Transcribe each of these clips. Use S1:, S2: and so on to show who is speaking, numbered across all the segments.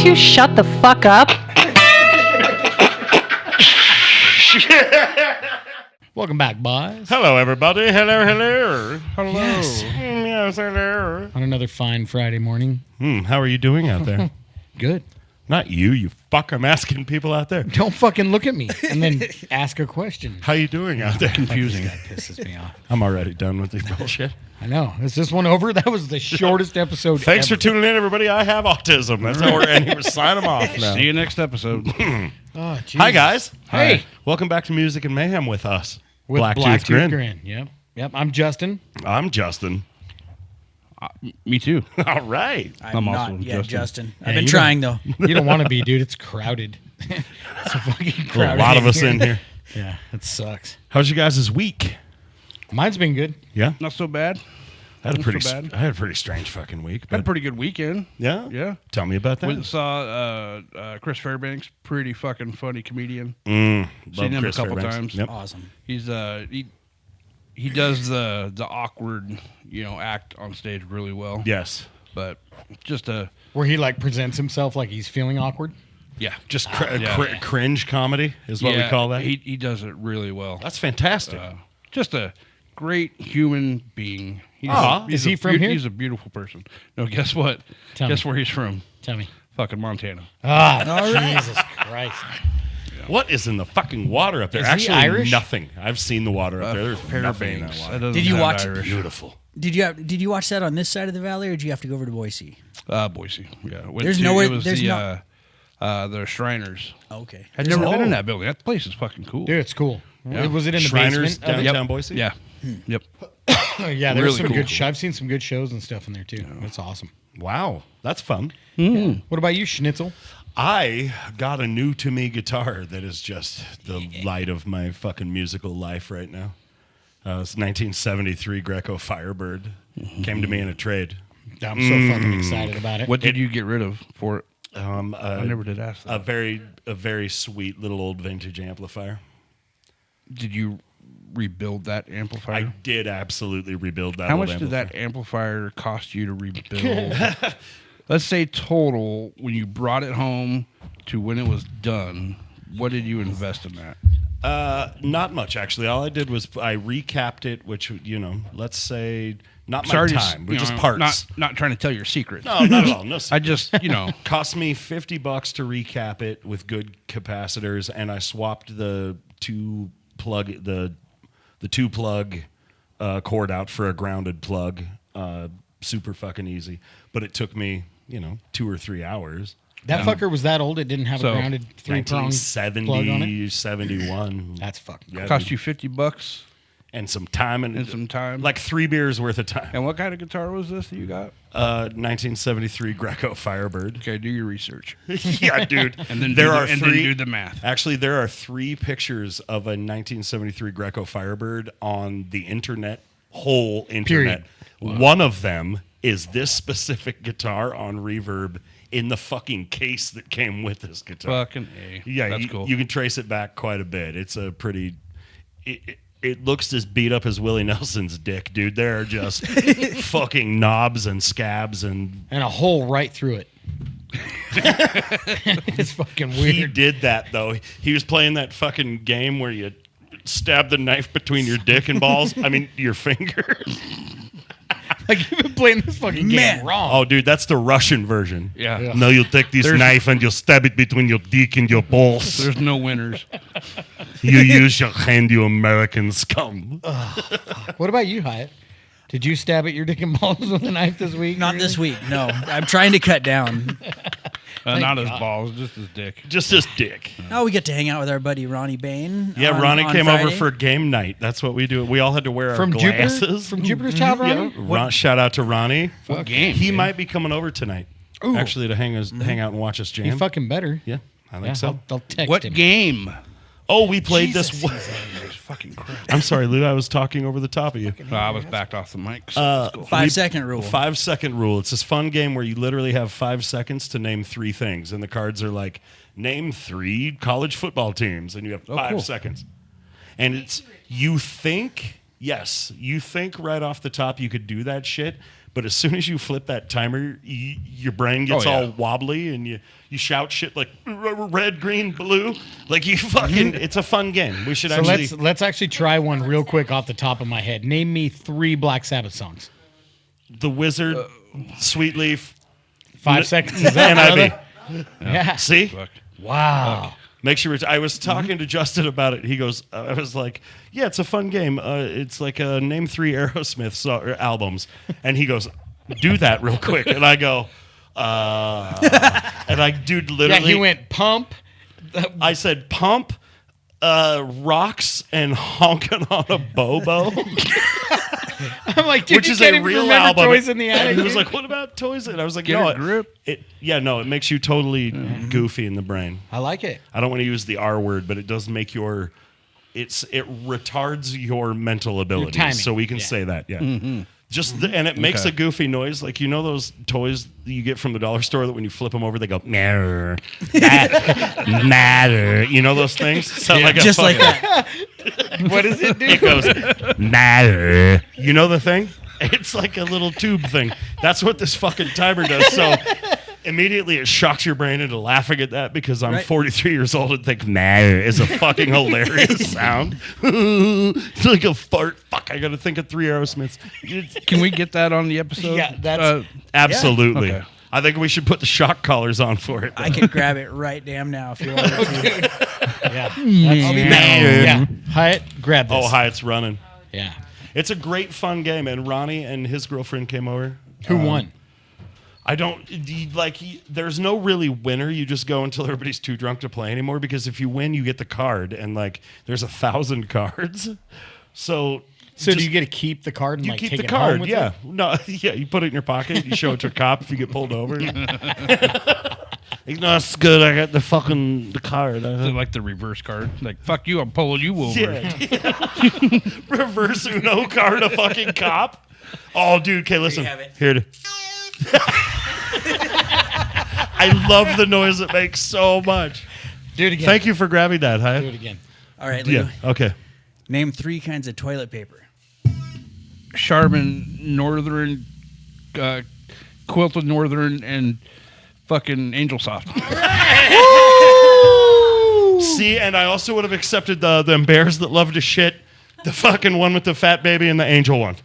S1: you shut the fuck up?
S2: Welcome back, boys.
S3: Hello, everybody. Hello. Hello.
S2: Yes.
S3: Yes, hello.
S2: On another fine Friday morning.
S3: How are you doing out there?
S2: Good.
S3: Not you fuck. I'm asking people out there.
S2: Don't fucking look at me and then ask a question.
S3: How you doing out there?
S2: Confusing. That pisses me off.
S3: I'm already done with this bullshit.
S2: I know. Is this one over? That was the shortest episode
S3: Thanks
S2: ever.
S3: for tuning in, everybody. I have autism. That's how we're ending. We're signing them off now.
S4: See you next episode.
S2: Oh,
S3: Hi, guys.
S2: Hey.
S3: Hi. Welcome back to Music and Mayhem with us.
S2: With
S3: Blacktooth Grin.
S2: Yep. I'm Justin.
S3: I'm Justin.
S4: Me too.
S3: All right.
S4: I'm also
S5: not yet, Justin.
S2: Yeah,
S5: I've been
S2: you
S5: trying, though.
S2: You don't want to be, dude. It's crowded. It's a fucking crowded.
S3: A lot of us in here.
S2: Yeah, it sucks.
S3: How's you guys' week?
S2: Mine's been good.
S3: Yeah.
S4: Not so bad.
S3: I had a pretty,
S4: so bad.
S3: I had a pretty strange fucking week.
S4: Had a
S3: But
S4: pretty good weekend.
S3: yeah?
S4: Yeah.
S3: Tell me about that.
S4: Went and saw Chris Fairbanks, pretty fucking funny comedian.
S3: Love
S4: Seen him
S3: Chris
S4: a couple
S3: Fairbanks.
S4: times.
S3: Yep.
S5: Awesome.
S4: He's he does the awkward, act on stage really well.
S3: Yes.
S4: But just
S2: Where he like presents himself like he's feeling awkward.
S4: yeah.
S3: Just
S4: Yeah.
S3: cringe comedy is what we call that.
S4: He does it really well.
S3: That's fantastic.
S4: Just a great human being.
S2: Is he from here?
S4: He's a beautiful person. No, guess what?
S2: Tell
S4: Guess
S2: me.
S4: where he's from?
S2: Tell me.
S4: Fucking Montana.
S2: Jesus Christ.
S3: What is in the fucking water up there?
S2: Is he
S3: Actually,
S2: Irish?
S3: nothing. I've seen the water up there. There's nothing in that
S4: Fairbanks.
S3: water.
S4: That
S5: Did you
S4: doesn't
S5: watch
S4: sound
S5: it?
S4: Irish.
S3: Beautiful.
S5: Did you watch that on this side of the valley, or did you have to go over to Boise?
S4: Boise. Yeah.
S5: There's nowhere-
S4: It was
S5: there's
S4: the Shriners.
S5: Okay.
S4: I'd never been in that building. That place is fucking cool.
S2: Dude, it's cool.
S4: Yeah.
S2: Was it in the
S3: Shriners
S2: basement?
S3: downtown Boise?
S4: Yeah. Yep.
S2: Oh, yeah, there's
S4: Really
S2: some
S4: cool.
S2: good. I've seen some good shows and stuff in there too. That's awesome.
S3: Wow. That's fun.
S2: What about you, Schnitzel?
S3: I got a new to me guitar that is just the light of my fucking musical life right now. It's 1973 Greco Firebird. Came to me in a trade.
S2: I'm so fucking excited about it.
S4: What did you get rid of for it? I
S3: I
S4: never did ask that.
S3: A very sweet little old vintage amplifier.
S4: Did you rebuild that amplifier?
S3: I did absolutely rebuild that.
S4: How
S3: old
S4: much did
S3: amplifier.
S4: that amplifier cost you to rebuild? Let's say total, when you brought it home to when it was done, what did you invest in that?
S3: Not much, actually. All I did was I recapped it, which, let's say not
S4: Sorry,
S3: my time, but just
S4: know,
S3: parts.
S4: Not trying to tell your secret.
S3: No, not at all. No,
S4: I just,
S3: cost me $50 to recap it with good capacitors, and I swapped the two plug cord out for a grounded plug. Super fucking easy, but it took me 2 or 3 hours.
S2: That fucker was that old. It didn't have a
S4: So,
S2: grounded 3-prong
S3: 1970,
S2: plug on it.
S3: 71.
S2: That's fucking.
S3: Yeah,
S4: cost
S3: dude.
S4: you $50
S3: and some time
S4: and some time.
S3: like 3 beers worth of time.
S4: And what kind of guitar was this that you got?
S3: 1973 Greco Firebird.
S4: Okay, do your research.
S3: Yeah, dude.
S4: And then
S3: Then
S4: do the math.
S3: Actually, there are 3 pictures of a 1973 Greco Firebird on the whole internet.
S2: Period.
S3: Wow. One of them is this specific guitar on reverb in the fucking case that came with this guitar.
S4: Fucking A.
S3: Yeah,
S4: That's
S3: you,
S4: cool.
S3: you can trace it back quite a bit. It's a pretty. It looks as beat up as Willie Nelson's dick, dude. There are just fucking knobs and scabs and
S2: And a hole right through it. It's fucking weird.
S3: He did that though. He was playing that fucking game where you stab the knife between your dick and balls. I mean, your finger.
S2: Like you've been playing this fucking game wrong.
S3: Oh, dude, that's the Russian version.
S4: Yeah.
S3: Now you take this knife and you stab it between your dick and your balls.
S4: There's no winners.
S3: You use your hand, you American scum.
S2: What about you, Hyatt? Did you stab at your dick and balls with a knife this week?
S5: Not this week. No, I'm trying to cut down.
S4: Not his balls, just his dick.
S3: Just his dick.
S5: Oh, we get to hang out with our buddy Ronnie Bain.
S3: Yeah, Ronnie came over
S5: Friday.
S3: for game night. That's what we do. We all had to wear
S2: From
S3: our
S2: Jupiter?
S3: glasses.
S2: From Jupiter's Child, Ronnie?
S3: Yeah. Shout out to Ronnie.
S4: What game?
S3: He
S4: dude?
S3: might be coming over tonight.
S2: Ooh.
S3: Actually, to hang out and watch us jam.
S2: You fucking better.
S3: Yeah, I think
S2: Yeah,
S3: so.
S2: I'll text
S4: What
S2: him.
S4: game?
S3: Oh, we played this.
S4: Fucking crap.
S3: I'm sorry, Lou. I was talking over the top of you.
S4: I was backed off the mic. So it's cool.
S5: 5-second rule.
S3: 5-second rule. It's this fun game where you literally have 5 seconds to name 3 things, and the cards are like, name 3 college football teams, and you have 5
S4: cool.
S3: seconds. And it's you think yes, you think right off the top you could do that shit, but as soon as you flip that timer, your brain gets all wobbly and you shout shit like red, green, blue. Like you fucking, it's a fun game. We should
S2: let's actually try one real quick off the top of my head. Name me 3 Black Sabbath songs.
S3: The Wizard, Sweet Leaf,
S2: 5 seconds. Is that
S3: NIB.
S2: Yeah.
S3: See?
S4: Fuck.
S2: Wow.
S3: Make sure I was talking to Justin about it. He goes, I was like, yeah, it's a fun game. It's like name 3 Aerosmith albums. And he goes, do that real quick. And I go, and I dude literally.
S2: Yeah, he went Pump.
S3: I said Pump, Rocks, and Honkin' on a Bobo.
S2: I'm like, dude,
S3: Which
S2: you
S3: is
S2: can't
S3: a
S2: even
S3: real
S2: remember
S3: album.
S2: Toys in the Attic.
S3: And he was
S2: dude.
S3: like, what about Toys? And I was like,
S4: Get
S3: no,
S4: a grip.
S3: it makes you totally goofy in the brain.
S2: I like it.
S3: I don't want to use the R word, but it does make it retards your mental abilities.
S2: timing.
S3: So we can say that, yeah. And it makes a goofy noise, like you know those toys that you get from the dollar store that when you flip them over they go matter, matter. You know those things? Sound like
S5: Just like that.
S2: What does it do?
S3: It goes matter. You know the thing? It's like a little tube thing. That's what this fucking timer does. So immediately it shocks your brain into laughing at that because I'm 43 years old and think matter is a fucking hilarious sound. It's like a fart. Fuck, I got to think of 3 Aerosmiths.
S4: Can we get that on the episode?
S2: Yeah, that's
S3: Absolutely.
S4: Okay.
S3: I think we should put the shock collars on for it.
S5: I can grab it right damn now if you want to.
S2: yeah. I'll be back. Yeah. Hyatt, grab this.
S3: Oh, Hyatt's running.
S2: Yeah.
S3: It's a great fun game, and Ronnie and his girlfriend came over.
S2: Who won?
S3: I don't like. There's no really winner. You just go until everybody's too drunk to play anymore. Because if you win, you get the card, and like there's 1,000 cards. So
S2: do you get to keep the card and
S3: you
S2: like
S3: keep
S2: take
S3: the
S2: it home
S3: card?
S2: with
S3: Yeah,
S2: you?
S3: no, yeah. You put it in your pocket. You show it to a cop if you get pulled over. Like, no, it's good. I got the card.
S4: Is it like the reverse card? Like, fuck you, I'm pulling you over.
S3: Yeah. Reverse Uno card, a fucking cop. Oh, dude. Okay, listen.
S5: have it.
S3: Here it is. I love the noise it makes so much.
S2: Do it again.
S3: Thank you for grabbing that,
S2: Do
S3: Hyatt.
S2: it again.
S5: All right, Lou.
S3: Yeah. Okay.
S5: Name 3 kinds of toilet paper.
S4: Charmin, Northern, Quilted Northern, and fucking Angel Soft.
S3: See, and I also would have accepted them bears that love to shit, the fucking one with the fat baby and the angel one.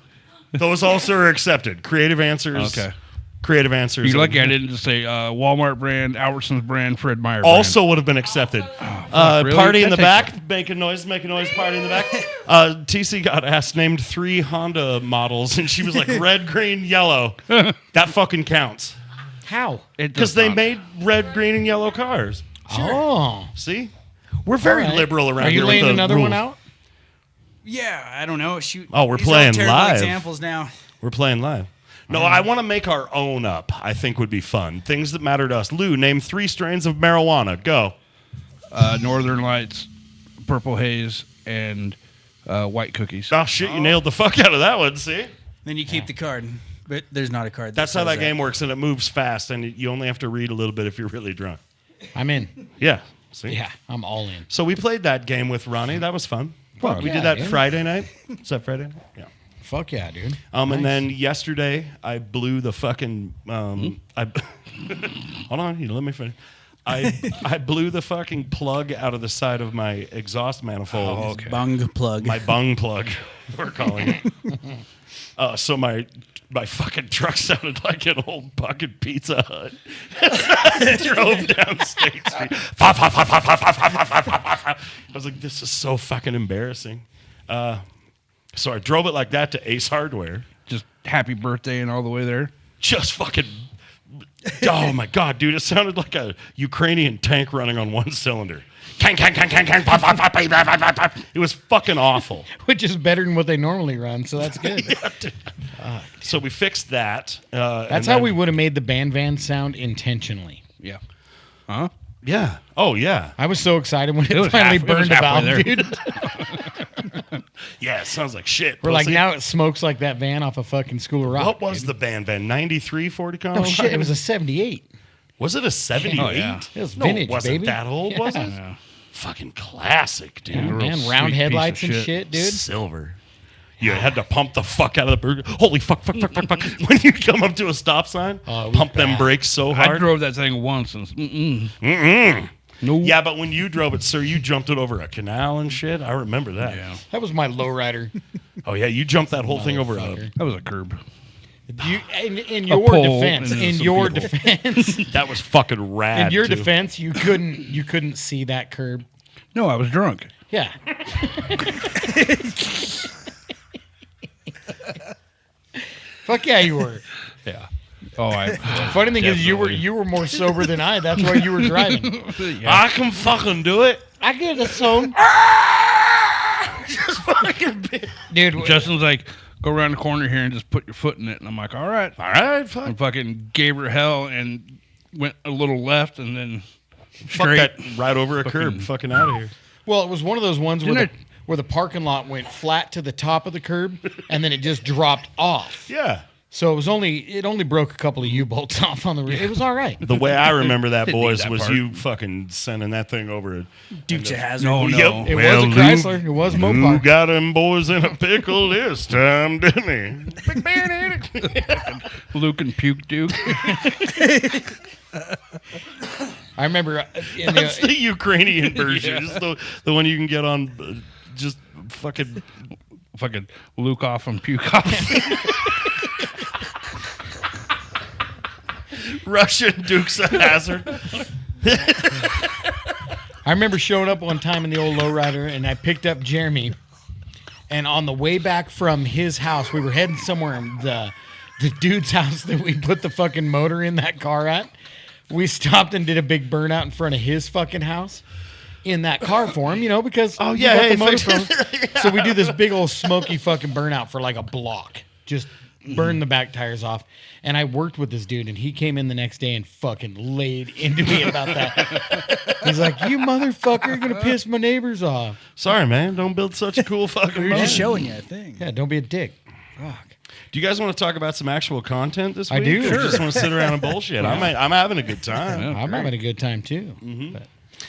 S3: Those also are accepted. Creative answers.
S4: Okay.
S3: Creative answers.
S4: You're lucky I didn't just say Walmart brand, Albertsons brand, Fred Meyer
S3: Also would have been accepted.
S4: really?
S3: Party in
S4: That
S3: the
S4: takes-
S3: back, making noise, party in the back. TC got asked, named 3 Honda models, and she was like, red, green, yellow. That fucking counts.
S2: How?
S3: Because they made red, green, and yellow cars.
S2: Oh.
S3: See? We're very
S2: All right.
S3: liberal around
S2: Are
S3: here
S2: you
S3: with
S2: laying
S3: the
S2: another
S3: rules.
S2: one out?
S5: Yeah, I don't know. Shoot.
S3: Oh, we're
S5: These are all
S3: playing
S5: terrible
S3: live.
S5: examples now.
S3: We're playing live. No, I want to make our own up. I think would be fun. Things that matter to us. Lou, name 3 strains of marijuana. Go.
S4: Northern Lights, Purple Haze, and White Cookies.
S3: Oh, shit, you nailed the fuck out of that one, see?
S5: Then you keep the card, but there's not a card.
S3: That's how
S5: says
S3: that game works, and it moves fast, and you only have to read a little bit if you're really drunk.
S2: I'm in.
S3: Yeah, see?
S2: Yeah, I'm all in.
S3: So we played that game with Ronnie. That was fun.
S2: Fuck
S3: We
S2: yeah,
S3: did that
S2: dude.
S3: Friday night. Is that Friday night? Yeah.
S2: Fuck yeah, dude.
S3: And then yesterday, I blew the fucking. Hold on, you let me finish. I blew the fucking plug out of the side of my exhaust manifold.
S4: Oh, okay.
S5: Bung plug.
S3: My bung plug, we're calling it. So my fucking truck sounded like an old fucking Pizza Hut. I drove down State Street. I was like, this is so fucking embarrassing. So I drove it like that to Ace Hardware.
S4: Just happy birthday and all the way there.
S3: Just fucking. Oh my god, dude! It sounded like a Ukrainian tank running on one cylinder. It was fucking awful.
S2: Which is better than what they normally run, so that's good.
S3: So we fixed that.
S2: That's how we would have made the band van sound intentionally.
S4: Yeah. Huh?
S3: Yeah. Oh yeah.
S2: I was so excited when it
S4: was
S2: finally
S4: half- it was
S2: burned a valve,
S4: halfway there.
S2: dude.
S3: Yeah. It sounds like shit.
S2: We're like,
S3: pussy.
S2: now it smokes like that van off a fucking School of Rock.
S3: What was
S2: dude.
S3: the band van? 93 40 column?
S2: Oh, shit. It was a 78.
S3: Was it a 78?
S4: Oh, yeah.
S2: It was
S3: No,
S2: vintage,
S3: it wasn't
S2: baby.
S3: that old, was it?
S4: Yeah.
S3: Fucking classic, dude.
S2: Yeah,
S4: real
S2: man,
S4: sweet
S2: round
S4: piece
S2: headlights
S4: of
S2: and
S4: shit.
S2: shit, dude.
S3: Silver. You had to pump the fuck out of the burger. Holy fuck. When you come up to a stop sign, pump them brakes so hard.
S4: I drove that thing once and no.
S3: Yeah, but when you drove it, sir, you jumped it over a canal and shit. I remember that.
S4: Yeah.
S2: That was my lowrider.
S3: Oh, yeah, you jumped that whole thing over a...
S4: That was a curb.
S2: In your
S4: pole
S2: defense,
S4: and
S2: in
S4: some
S2: your
S4: people.
S2: defense,
S3: That was fucking rad,
S2: in your
S3: too.
S2: defense, you couldn't see that curb.
S4: No, I was drunk.
S2: Yeah. Fuck yeah, you were.
S4: Yeah. Oh, I.
S2: Funny thing is,
S4: Definitely.
S2: you were more sober than I. That's why you were driving.
S3: I can fucking do it.
S2: I get a song.
S3: Just fucking...
S2: Dude,
S4: Justin's like, go around the corner here and just put your foot in it. And I'm like, all right.
S3: All right, fuck.
S4: And fucking gave her hell and went a little left and then
S3: Fuck
S4: straight.
S3: that right over a curb. Fucking out of here.
S2: well, it was one of those ones where
S4: Didn't
S2: where the parking lot went flat to the top of the curb, and then it just dropped off.
S3: Yeah.
S2: So it only broke a couple of U-bolts off on the roof. It was all right.
S3: The way I remember that,
S4: Didn't need
S3: boys,
S4: that
S3: was
S4: part.
S3: you fucking sending that thing over.
S5: Dukes of Hazzard.
S4: No, no.
S3: Yep.
S2: It
S3: Well,
S2: was a Chrysler. It was
S3: Who
S2: Mopar.
S3: got them boys in a pickle this time, didn't he?
S4: Luke and Puke Duke.
S2: I remember
S3: That's the Ukrainian version. Just the one you can get on just fucking...
S4: Fucking Luke off and Puke off.
S3: Russian Dukes of Hazzard.
S2: I remember showing up one time in the old lowrider, and I picked up Jeremy. And on the way back from his house, we were heading somewhere in the dude's house that we put the fucking motor in that car at. We stopped and did a big burnout in front of his fucking house in that car for him, because
S3: Oh,
S2: we
S3: yeah,
S2: got
S3: hey,
S2: the motor
S3: fix-
S2: from him. So we do this big old smoky fucking burnout for like a block. Just burn the back tires off. And I worked with this dude, and he came in the next day and fucking laid into me about that. He's like, you motherfucker, you're going to piss my neighbors off.
S3: Sorry, man. Don't build such a cool fucking
S5: We were just
S3: motor.
S5: showing you a thing.
S2: Yeah, don't be a dick. Fuck.
S3: Do you guys want to talk about some actual content this
S2: I
S3: week?
S2: do.
S3: Or
S2: Sure.
S3: just want to sit around and bullshit? I'm having a good time.
S4: Yeah.
S2: I'm having a good time, too. But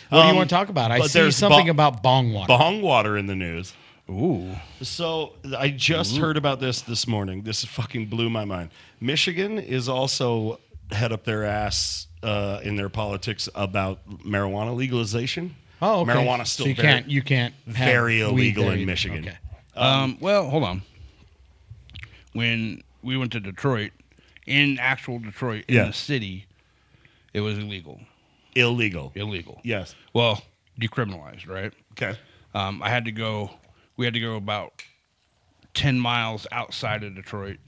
S2: what do you want to talk about? I
S3: but
S2: see
S3: there's
S2: something about Bongwater.
S3: Bongwater in the news.
S4: Ooh.
S3: So I just heard about this morning. This fucking blew my mind. Michigan is also head up their ass in their politics about marijuana legalization.
S2: Oh, okay.
S3: Marijuana's still
S2: so you can't have
S3: very
S2: weed
S3: illegal
S2: there
S3: in
S2: either.
S3: Michigan.
S2: Okay.
S4: Well, hold on. When we went to Detroit, in actual Detroit, in
S3: Yeah.
S4: the city, it was illegal.
S3: Illegal. Yes.
S4: Well, decriminalized, right?
S3: Okay.
S4: We had to go about 10 miles outside of Detroit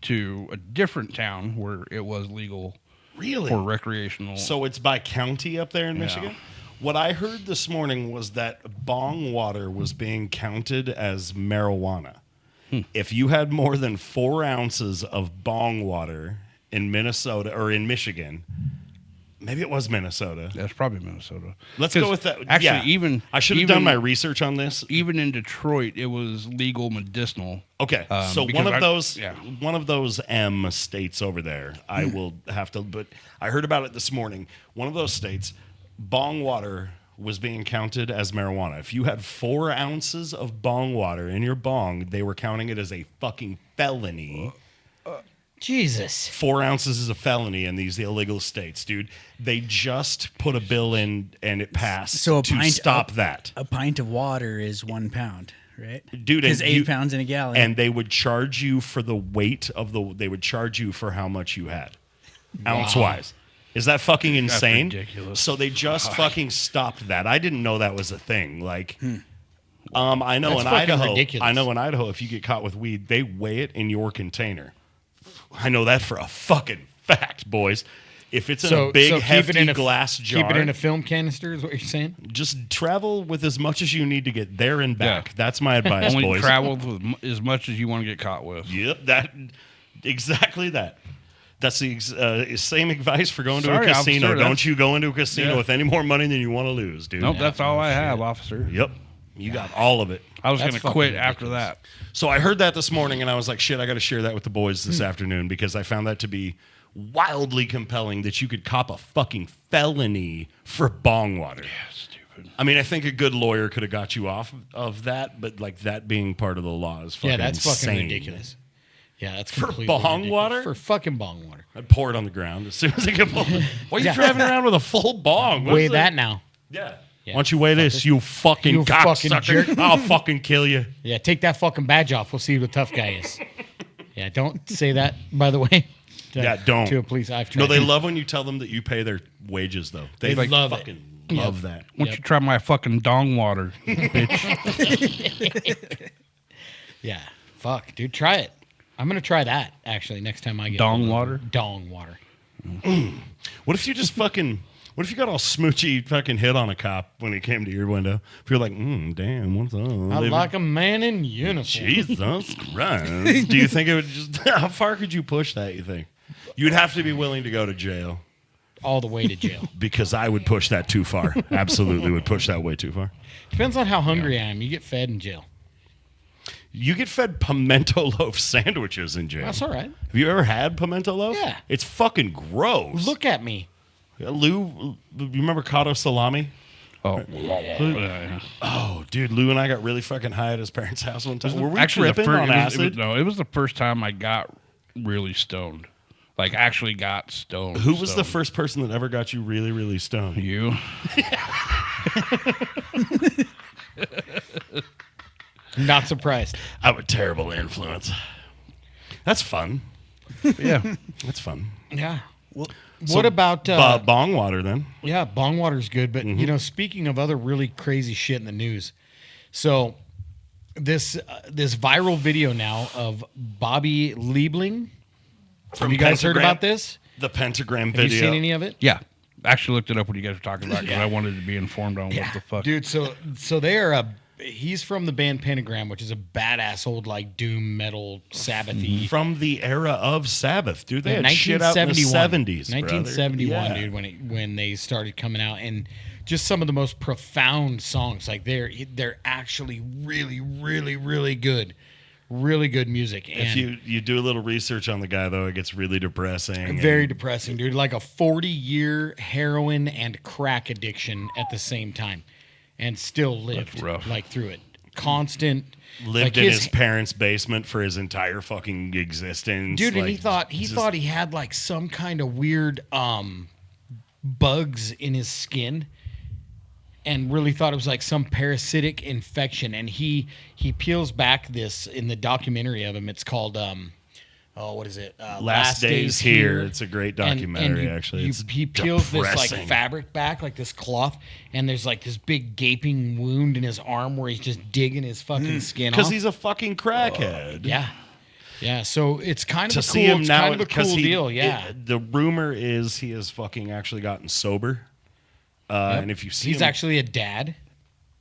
S4: to a different town where it was legal
S3: Really?
S4: for recreational.
S3: So it's by county up there in Michigan? What I heard this morning was that Bongwater was being counted as marijuana. If you had more than 4 ounces of Bongwater in Minnesota or in Michigan, maybe it was Minnesota.
S4: That's probably Minnesota.
S3: Let's go with that.
S4: Actually,
S3: Yeah.
S4: even
S3: I should have done my research on this.
S4: Even in Detroit, it was legal medicinal.
S3: Okay, so
S4: because
S3: one of those M states over there, I will have to. But I heard about it this morning. One of those states, Bongwater was being counted as marijuana. If you had 4 ounces of Bongwater in your bong, they were counting it as a fucking felony.
S2: Jesus.
S3: 4 ounces is a felony in these illegal states, dude. They just put a bill in and it passed
S5: So
S3: to stop that.
S5: A pint of water is 1 pound, right?
S3: Dude,
S5: Because
S3: and
S5: 8 pounds in a gallon.
S3: And they would charge you for the weight of they would charge you for how much you had, ounce wise. Is that fucking insane?
S4: ridiculous.
S3: So they just fucking stopped that. I didn't know that was a thing. Like, I know
S2: That's
S3: in
S2: fucking
S3: Idaho.
S2: ridiculous.
S3: I know in Idaho, if you get caught with weed, they weigh it in your container. I know that for a fucking fact, boys. If it's in a big, hefty glass jar,
S2: Keep it in a film canister is what you're saying?
S3: just travel with as much as you need to get there and back.
S4: Yeah.
S3: That's my advice,
S4: Only
S3: boys.
S4: travel with as much as you want to get caught with.
S3: Yep, exactly that. That's the same advice for going to
S4: Sorry,
S3: a casino.
S4: officer,
S3: Don't
S4: that's-
S3: you go into a casino
S4: Yeah.
S3: with any more money than you want to lose, dude.
S4: Nope, that's all I have, officer.
S3: Yep. You got all of it.
S4: I was
S2: That's
S4: going to
S2: fucking
S4: quit after
S2: ridiculous.
S4: that.
S3: So I heard that this morning, and I was like, shit, I got to share that with the boys this afternoon because I found that to be wildly compelling that you could cop a fucking felony for Bongwater.
S4: Yeah, stupid. happen.
S3: I mean, I think a good lawyer could have got you off of that, but like that being part of the law is fucking
S2: Yeah, that's
S3: insane.
S2: fucking ridiculous. Yeah, that's
S3: For
S2: completely
S3: bong
S2: ridiculous.
S3: water?
S2: For fucking bong water.
S3: I'd pour it on the ground as soon as I get home. Why are you
S2: Yeah.
S3: driving around with a full bong?
S2: Weigh that now.
S3: Yeah.
S2: Yeah,
S3: Why don't you weigh this, you fucking
S2: You fucking
S3: cocksucker?
S2: jerk.
S3: I'll fucking kill you.
S2: Yeah, take that fucking badge off. We'll see who the tough guy is. Yeah, don't say that, by the way.
S3: Yeah, don't.
S2: To a police. I've tried.
S3: No, they love when you tell them that you pay their wages, though. They
S2: They love it.
S3: fucking love that.
S4: Why don't you try my fucking dong water, bitch?
S2: Yeah. Fuck, dude. Try it. I'm going to try that, actually, next time I get
S4: Dong
S2: pulled over.
S4: water?
S2: Dong water.
S3: What if you just fucking... What if you got all smoochy fucking hit on a cop when he came to your window? If you're like, damn, what's up?
S2: I like a man in uniform.
S3: Jesus Christ. Do you think it would just... How far could you push that, you think? You'd have to be willing to go to jail.
S2: All the way to jail.
S3: Because I would push that too far. Absolutely would push that way too far.
S2: Depends on how hungry I am. You get fed in jail.
S3: You get fed pimento loaf sandwiches in jail.
S2: That's all right.
S3: Have you ever had pimento loaf?
S2: Yeah.
S3: It's fucking gross.
S2: Look at me.
S3: Lou, you remember Cotto salami?
S4: Oh, yeah.
S3: Oh, dude, Lou and I got really fucking high at his parents' house one time. Were we
S4: Actually,
S3: tripping on acid?
S4: it was the first time I got really stoned. Like, actually got stoned.
S3: Who was the
S4: stoned.
S3: first person that ever got you really, really stoned?
S4: You.
S2: Not surprised.
S3: I'm a terrible influence. That's fun.
S4: Yeah.
S3: That's fun.
S2: Yeah. What about
S3: bong water then?
S2: Yeah, bong water's good, but you know, speaking of other really crazy shit in the news, so this viral video now of Bobby Liebling. Have you guys heard about this?
S3: The pentagram
S2: Have
S3: video.
S2: you seen any of it?
S4: Yeah. Actually looked it up when you guys were talking about it because I wanted to be informed on what the fuck.
S2: Dude, so they are he's from the band Pentagram, which is a badass old like doom metal Sabbath-y.
S3: From the era of Sabbath, dude. They had shit out in the 70s.
S2: 1971,
S3: brother.
S2: dude, when they started coming out, and just some of the most profound songs. Like they're actually really, really, really good. Really good music. And
S3: If you do a little research on the guy, though, it gets really depressing.
S2: very depressing, dude. Like a 40-year heroin and crack addiction at the same time, and still lived
S4: rough.
S2: like through it. Constant.
S3: Lived
S2: like
S3: in his parents' basement for his entire fucking existence.
S2: dude, and
S3: like,
S2: he thought he had like some kind of weird bugs in his skin, and really thought it was like some parasitic infection. And he peels back this in the documentary of him. It's called what is it?
S3: Last Days Here. It's a great documentary, actually. It's
S2: he peels this like
S3: depressing.
S2: fabric back, like this cloth, and there's like this big gaping wound in his arm where he's just digging his fucking skin off.
S3: Because he's a fucking crackhead.
S2: Yeah. Yeah, so it's kind of
S3: To
S2: a
S3: see
S2: cool,
S3: him
S2: it's
S3: now,
S2: kind of a cool deal, yeah.
S3: The rumor is he has fucking actually gotten sober. And if you see
S2: He's
S3: him,
S2: actually a dad.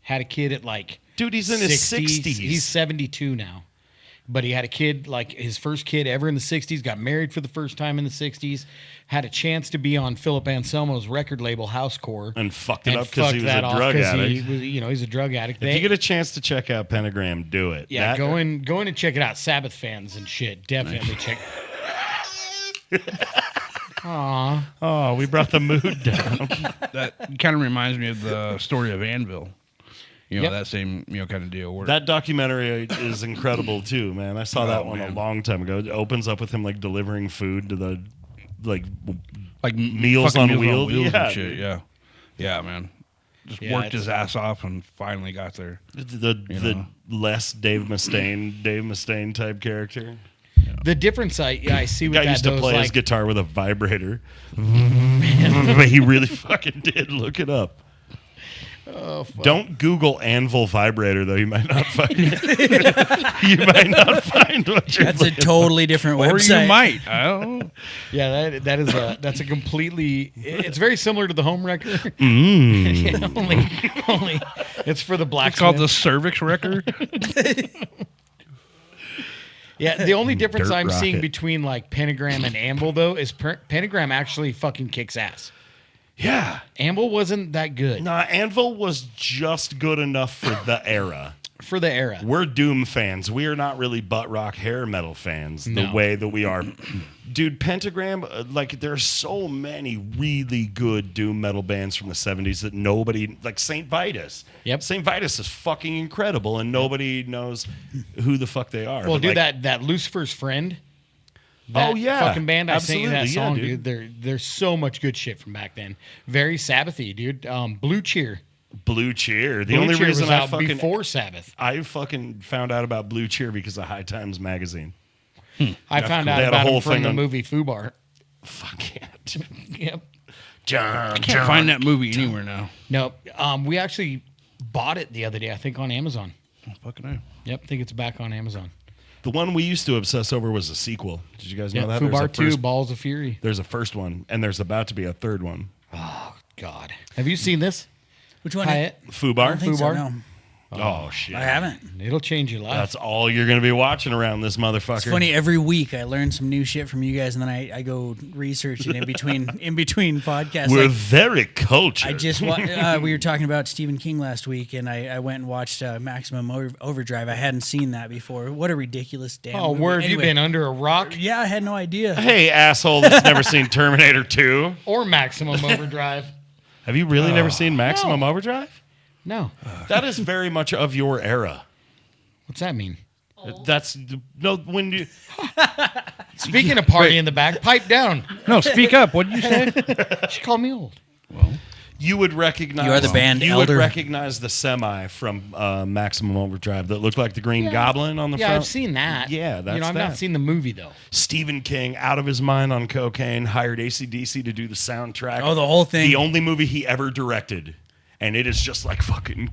S2: Had a kid at like
S3: dude, he's in his 60s.
S2: He's 72 now. But he had a kid, like his first kid ever in the 60s, got married for the first time in the 60s, had a chance to be on Philip Anselmo's record label Housecore.
S3: And fucked it up because he was a
S2: that off
S3: drug
S2: 'cause
S3: addict.
S2: He's a drug addict.
S3: If you get a chance to check out Pentagram, do it.
S2: yeah,
S3: That-
S2: go in and check it out. Sabbath fans and shit, definitely check. Aw.
S3: Oh, we brought the mood down.
S4: That kind of reminds me of the story of Anvil. You know,
S2: Yep.
S4: that same, kind of deal. Where
S3: That documentary is incredible too, man. I saw that one a long time ago. It opens up with him like delivering food to the like Meals
S4: fucking
S3: on Wheels? Yeah,
S4: and shit.
S3: dude.
S4: Yeah. Yeah, man. Just
S2: Yeah,
S4: worked
S2: it's-
S4: his ass off and finally got there.
S3: the less Dave Mustaine type character.
S2: The difference I see with
S3: Guy
S2: that
S3: used to
S2: though is
S3: play his
S2: like,
S3: guitar with a vibrator. But he really fucking did. Look it up.
S2: oh, fuck.
S3: Don't Google Anvil vibrator though. You might not find it. You might not find what you're
S5: That's a
S3: looking
S5: totally different
S4: Or
S5: website.
S4: you might. I don't know.
S2: Yeah, that's a completely. It's very similar to the home wrecker.
S3: Mm.
S2: only it's for the black.
S4: It's called the cervix wrecker.
S2: Yeah, the only difference
S3: Dirt
S2: I'm seeing
S3: rocket.
S2: between like Pentagram and Anvil though is Pentagram actually fucking kicks ass.
S3: Yeah.
S2: Anvil wasn't that good.
S3: Nah, Anvil was just good enough for the era.
S2: for the era.
S3: We're Doom fans. We are not really butt rock hair metal fans the way that we are. Dude, Pentagram, like there's so many really good Doom metal bands from the 70s that nobody, like St. Vitus.
S2: Yep.
S3: St. Vitus is fucking incredible and nobody knows who the fuck they are.
S2: Well,
S3: But,
S2: dude,
S3: like,
S2: that Lucifer's Friend. That fucking band, I sent you that song, dude. There's so much good shit from back then. Very Sabbathy, dude. Blue Cheer.
S3: Blue Cheer. The
S2: Blue
S3: only
S2: Cheer
S3: reason
S2: was
S3: I
S2: out
S3: fucking
S2: before Sabbath.
S3: I fucking found out about Blue Cheer because of High Times magazine.
S2: I found out
S3: They had a
S2: about
S3: whole
S2: him from
S3: thing
S2: the
S3: on-
S2: movie Fubar.
S3: Fuck it.
S2: Yep.
S3: John.
S4: Can't find that movie anywhere now.
S2: No, we actually bought it the other day, I think, on Amazon.
S4: Oh, fucking hell.
S2: Yep, I think it's back on Amazon.
S3: The one we used to obsess over was a sequel. Did you guys know
S2: Yep,
S3: that? There's
S2: Fubar
S3: a
S2: 2,
S3: first-
S2: Balls of Fury.
S3: There's a first one, and there's about to be a third one.
S2: Oh, God. Have you seen this?
S5: Which one?
S2: Hyatt?
S5: I
S3: Fubar?
S5: don't think so,
S2: Fubar?
S5: no.
S3: Oh, shit.
S5: I haven't.
S2: It'll change your life.
S3: That's all you're going to be watching around this motherfucker.
S5: It's funny. Every week I learn some new shit from you guys, and then I go research it in between podcasts.
S3: We're
S5: Like,
S3: very cultured.
S5: I just we were talking about Stephen King last week, and I went and watched Maximum Overdrive. I hadn't seen that before. What a ridiculous damn
S2: oh,
S5: movie.
S2: where have you
S5: Anyway,
S2: been? Under a rock?
S5: Yeah, I had no idea.
S3: Hey, asshole that's never seen Terminator 2.
S2: Or Maximum Overdrive?
S3: Have you really never seen Maximum Overdrive?
S2: No.
S3: That is very much of your era.
S2: What's that mean?
S3: That's no when you
S2: Speaking of party in the back, pipe down.
S4: No, speak up. What did you say?
S2: She called me old.
S3: you would recognize
S5: You are the band
S3: you
S5: elder.
S3: would recognize the semi from Maximum Overdrive that looked like the Green Goblin on the
S2: Yeah,
S3: front.
S2: I've seen that.
S3: Yeah, that's
S2: I've
S3: that.
S2: not seen the movie though.
S3: Stephen King, out of his mind on cocaine, hired AC/DC to do the soundtrack.
S5: Oh, the whole thing.
S3: The only movie he ever directed. And it is just like fucking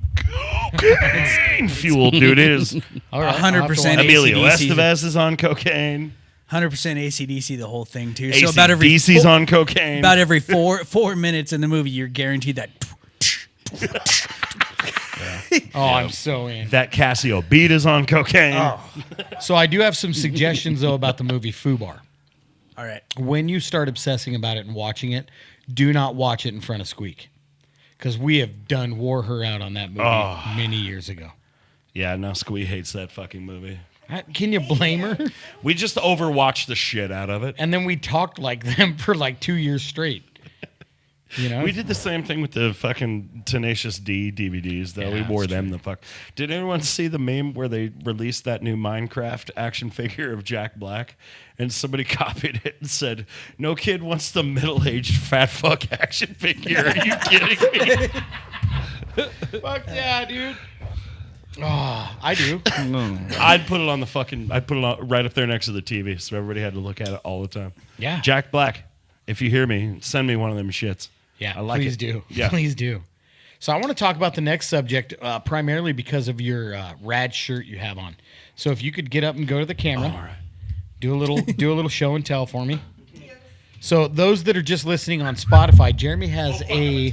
S3: cocaine fuel, dude. It is.
S2: All right,
S5: 100%
S3: Emilio
S5: AC/DC.
S3: Estevez is on cocaine.
S5: 100% AC/DC, the whole thing too. So about every
S3: AC/DC's on cocaine.
S5: about every four minutes in the movie, you're guaranteed that.
S2: Oh, I'm so in.
S3: That Casio beat is on cocaine.
S2: So I do have some suggestions though about the movie Fubar.
S5: All right.
S2: When you start obsessing about it and watching it, do not watch it in front of Squeak. Because we have wore her out on that movie many years ago.
S3: Yeah, no, Squee hates that fucking movie.
S2: Can you blame her?
S3: We just overwatched the shit out of it.
S2: And then we talked like them for like 2 years straight. You know?
S3: We did the same thing with the fucking Tenacious D DVDs, though.
S2: Yeah,
S3: we wore
S2: that's
S3: them the fuck. Did anyone see the meme where they released that new Minecraft action figure of Jack Black? And somebody copied it and said, "No kid wants the middle-aged fat fuck action figure. Are you kidding me?"
S2: Fuck yeah, dude. Oh, I do.
S3: I'd put it on the fucking. I'd put it on, right up there next to the TV, so everybody had to look at it all the time.
S2: Yeah.
S3: Jack Black, if you hear me, send me one of them shits.
S2: Yeah,
S3: I like
S2: please
S3: it.
S2: do.
S3: Yeah.
S2: Please do. So I want to talk about the next subject primarily because of your rad shirt you have on. So if you could get up and go to the camera,
S3: All right.
S2: do a little show and tell for me. So those that are just listening on Spotify, Jeremy has a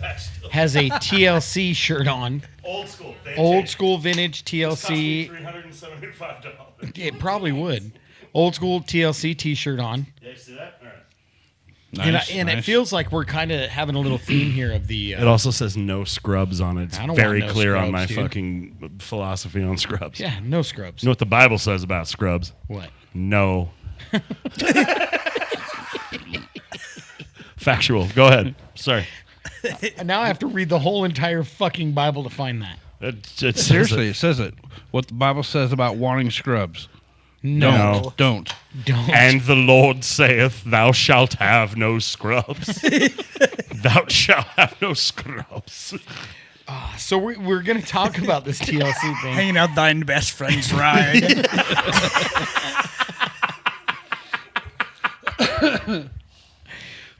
S2: TLC shirt on.
S3: Old school.
S2: Old school vintage TLC.
S3: $375.
S2: It probably would. Old school TLC T-shirt on.
S3: Yeah, you see that? All right.
S4: Nice,
S2: And it
S4: nice.
S2: feels like we're kind of having a little theme here of the.
S3: It also says no scrubs on it. It's
S2: I don't
S3: very
S2: want no
S3: clear on
S2: scrubs,
S3: my
S2: dude.
S3: fucking philosophy on scrubs.
S2: Yeah, no scrubs.
S3: You know what the Bible says about scrubs?
S2: What?
S3: No. Factual. Go ahead. Sorry.
S2: And now I have to read the whole entire fucking Bible to find that.
S3: It says
S4: Seriously, it says it. What the Bible says about wanting scrubs.
S3: No.
S4: Don't.
S2: Don't.
S3: And the Lord saith, "Thou shalt have no scrubs." Thou shalt have no scrubs.
S2: So we're going to talk about this TLC thing.
S5: Hanging out thine best friend's ride.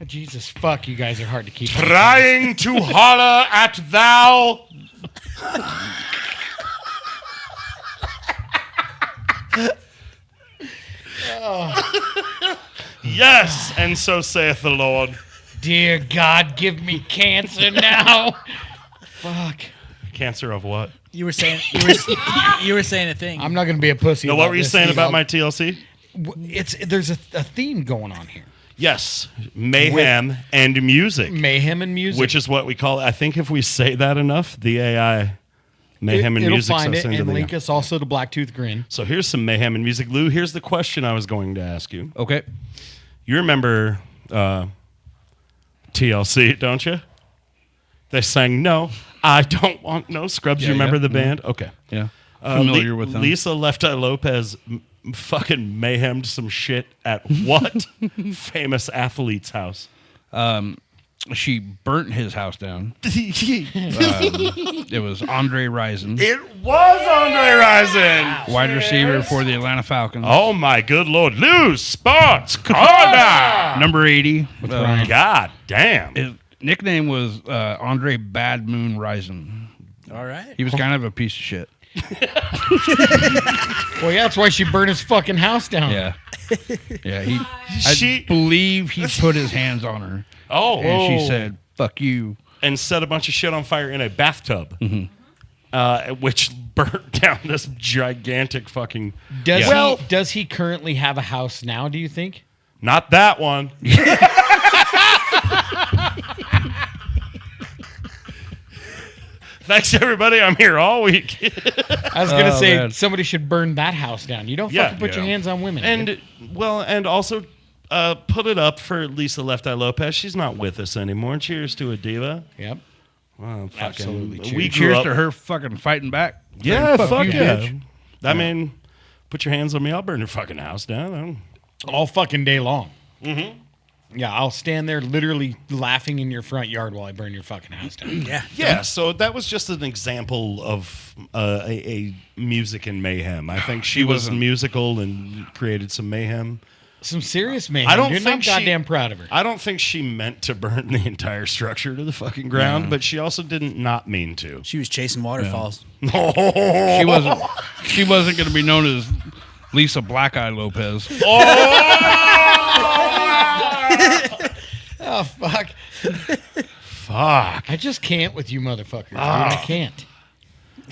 S2: Jesus, fuck, you guys are hard to keep.
S3: Trying to holler at thou. Yes, and so saith the Lord.
S2: Dear God, give me cancer now. Fuck.
S3: Cancer of what?
S5: You were saying a thing.
S2: I'm not going to be a pussy.
S3: No,
S2: about
S3: what were you
S2: this,
S3: saying
S2: dude.
S3: about my TLC?
S2: There's a theme going on here.
S3: Yes, mayhem and music,
S2: Mayhem and music.
S3: which is what we call it. I think if we say that enough, the AI Mayhem and
S2: It'll
S3: Music.
S2: find
S3: so
S2: it
S3: send
S2: and
S3: the-
S2: link us also to Blacktooth Grin.
S3: So here's some Mayhem and Music. Lou, here's the question I was going to ask you.
S4: Okay.
S3: You remember TLC, don't you? They sang "No, I Don't Want No Scrubs." You remember the band? Okay.
S4: Yeah. Familiar with them.
S3: Lisa Left Eye Lopez fucking mayhemed some shit at what famous athlete's house?
S4: She burnt his house down.
S3: It
S4: It was Andre Rison,
S3: was Andre Rison.
S4: wide receiver for the Atlanta Falcons.
S3: Oh my good lord, Lou Sports Corner.
S4: Number 80.
S3: God damn.
S4: His nickname was Andre Bad Moon Rison.
S5: All right.
S4: He was kind of a piece of shit.
S2: Well, yeah, that's why she burned his fucking house down.
S4: Yeah. Yeah.
S3: She-
S4: I believe he put his hands on her.
S3: Oh,
S4: And she said, "Fuck you."
S3: and set a bunch of shit on fire in a bathtub, which burnt down this gigantic fucking.
S2: Does he currently have a house now, do you think?
S3: Not that one. Thanks, everybody. I'm here all week.
S2: I was going to say
S4: man.
S2: somebody should burn that house down. You don't
S3: Yeah.
S2: fucking put your hands on women. dude.
S3: and also put it up for Lisa Left Eye Lopez. She's not with us anymore. Cheers to a diva.
S2: Yep.
S3: Well, fucking,
S2: Absolutely.
S3: We grew
S4: Cheers
S3: up,
S4: to her fucking fighting back.
S3: Yeah,
S4: Saying,
S3: fuck
S4: you,
S3: yeah.
S4: bitch.
S3: I mean, put your hands on me. I'll burn your fucking house down.
S2: All fucking day long. Mm-hmm. Yeah, I'll stand there literally laughing in your front yard while I burn your fucking house down.
S5: Yeah.
S3: Yeah, so that was just an example of a music and mayhem. I think she was
S4: wasn't-
S3: musical and created some mayhem.
S2: Some serious mayhem.
S3: I don't
S2: dude,
S3: think
S2: I'm goddamn proud of her.
S3: I don't think she meant to burn the entire structure to the fucking ground, but she also didn't not mean to.
S5: She was chasing waterfalls.
S4: She wasn't going to be known as Lisa Black Eye Lopez.
S2: Oh, fuck.
S3: Fuck.
S2: I just can't with you motherfuckers, dude. I can't.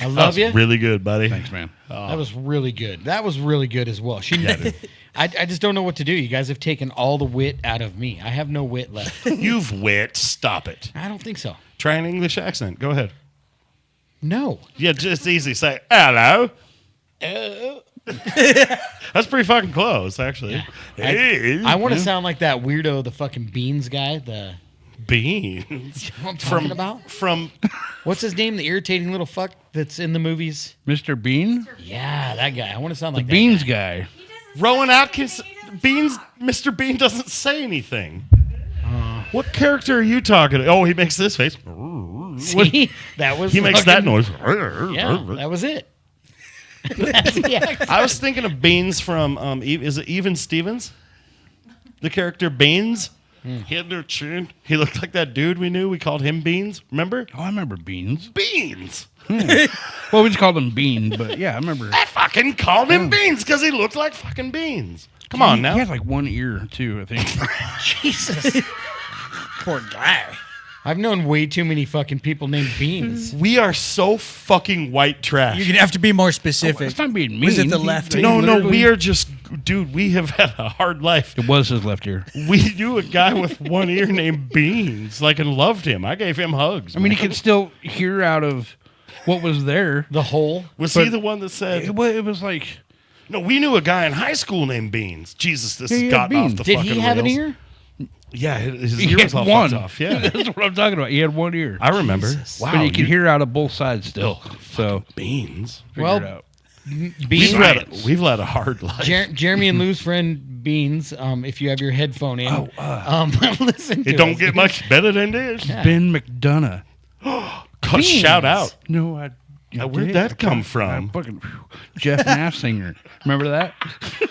S2: I love you.
S3: Really good, buddy.
S4: Thanks, man.
S2: That was really good. That was really good as well. I just don't know what to do. You guys have taken all the wit out of me. I have no wit left.
S3: You've wit. Stop it.
S2: I don't think so.
S3: Try an English accent. Go ahead.
S2: No.
S3: Yeah, just easy. Say, hello. That's pretty fucking close, actually. Hey.
S2: I want to sound like that weirdo, the fucking Beans guy. The
S3: Beans.
S2: you know what I'm talking about?
S3: From
S2: What's his name? The irritating little fuck that's in the movies.
S4: Mr. Bean?
S2: Yeah, that guy. I want to sound
S4: The
S2: like
S4: Beans
S2: that
S4: guy.
S3: Rowan Atkins. Beans. Mr. Bean doesn't say anything. What character are you talking to? Oh, he makes this face.
S2: guy. See? That was
S3: He makes that
S2: fucking-
S3: noise.
S2: Yeah, that was it. That's the accent.
S3: I was thinking of Beans from, is it Even Stevens? The character Beans? He had no chin. He looked like that dude we knew. We called him Beans. Remember?
S4: Oh, I remember Beans.
S3: Beans.
S4: Well, we just called him Bean, but yeah, I remember.
S3: I fucking called him Beans because he looked like fucking beans. Come on now.
S4: He had like one ear, too, I think.
S2: Jesus.
S5: Poor guy.
S2: I've known way too many fucking people named Beans.
S3: We are so fucking white trash.
S5: You're gonna have to be more specific.
S4: It's not being mean.
S5: Was it the left?
S3: no,
S4: literally-
S3: we are just, dude, we have had a hard life.
S4: It was his left ear.
S3: We knew a guy with one ear named Beans, like, and loved him. I gave him hugs.
S4: I mean, he
S3: man.
S4: could still hear out of what was there.
S2: The whole.
S3: Was
S4: but-
S3: he the one that said,
S4: It was like,
S3: no, we knew a guy in high school named Beans. Jesus, this
S4: Yeah,
S3: has
S4: yeah,
S3: gotten off
S4: Beans.
S3: the
S2: Did
S3: fucking
S2: he have an
S3: rails.
S2: ear?
S3: Yeah, his
S4: he
S3: ear was
S4: had
S3: all
S4: one.
S3: fucked off. Yeah.
S4: That's what I'm talking about. He had one ear.
S3: I remember.
S2: Jesus.
S3: Wow.
S4: But he could
S3: you-
S4: hear out of both sides still. So,
S3: Beans.
S4: figure
S2: Well,
S4: it out.
S2: Beans.
S3: We've led a hard life.
S2: Jeremy and Lou's friend Beans. If you have your headphone in, listen to
S3: It don't
S2: us.
S3: get much better than this.
S4: Ben McDonough.
S3: Shout out.
S4: No, I.
S3: Where'd that come from?
S4: Jeff Nafsinger. Remember that?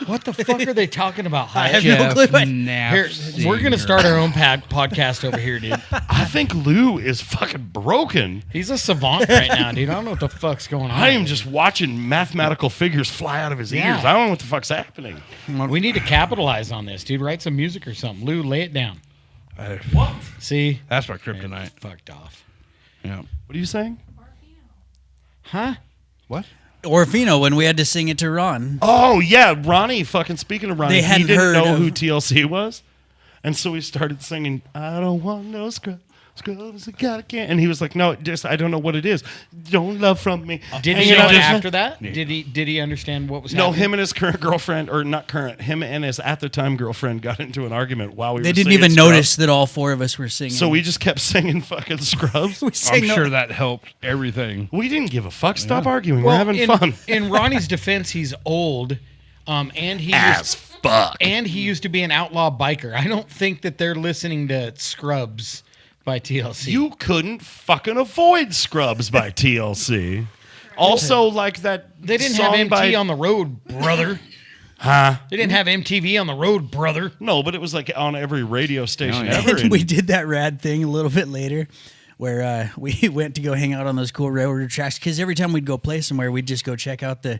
S2: What the fuck are they talking about?
S5: I have
S2: Hyatt?
S5: no clue.
S2: Here, we're gonna start our own podcast over here, dude.
S3: I think Lou is fucking broken.
S2: He's a savant right now, dude. I don't know what the fuck's going on.
S3: I am just watching mathematical figures fly out of his
S2: Yeah.
S3: ears. I don't know what the fuck's happening.
S2: We need to capitalize on this, dude. Write some music or something. Lou, lay it down.
S3: What?
S2: See,
S4: That's my kryptonite.
S2: fucked off.
S4: Yeah.
S3: What are you saying?
S2: Huh?
S4: What?
S5: Orfino when we had to sing it to Ron.
S3: Oh, yeah. Ronnie, fucking speaking of Ronnie,
S5: They
S3: he
S5: hadn't
S3: didn't
S5: heard
S3: know
S5: of-
S3: who TLC was. And so he started singing, I don't want no scrub. Scrubs, I got a can. And he was like, no, just I don't know what it is. Don't love from me.
S2: Did
S3: And
S2: he know
S3: just-
S2: after that? Did he understand what was
S3: No,
S2: happening?
S3: him and his current girlfriend, or not current, him and his at the time girlfriend got into an argument while we were
S5: They didn't
S3: singing
S5: even
S3: Scrubs.
S5: notice that all four of us were singing.
S3: So we just kept singing fucking Scrubs.
S5: We
S4: I'm
S5: sang
S4: sure that helped everything.
S3: We didn't give a fuck. Stop arguing.
S2: Well,
S3: We're having
S2: in,
S3: fun.
S2: In Ronnie's defense, he's old, and he
S3: Fuck.
S2: and he used to be an outlaw biker. I don't think that they're listening to Scrubs by TLC.
S3: You couldn't fucking avoid Scrubs by TLC. Also, like that.
S2: They didn't
S3: song
S2: have MT
S3: by,
S2: on the road, brother.
S3: Huh?
S2: They didn't have MTV on the road, brother.
S3: No, but it was like on every radio station
S4: Oh, yeah.
S3: ever.
S5: And we did that rad thing a little bit later where we went to go hang out on those cool railroad tracks because every time we'd go play somewhere, we'd just go check out the,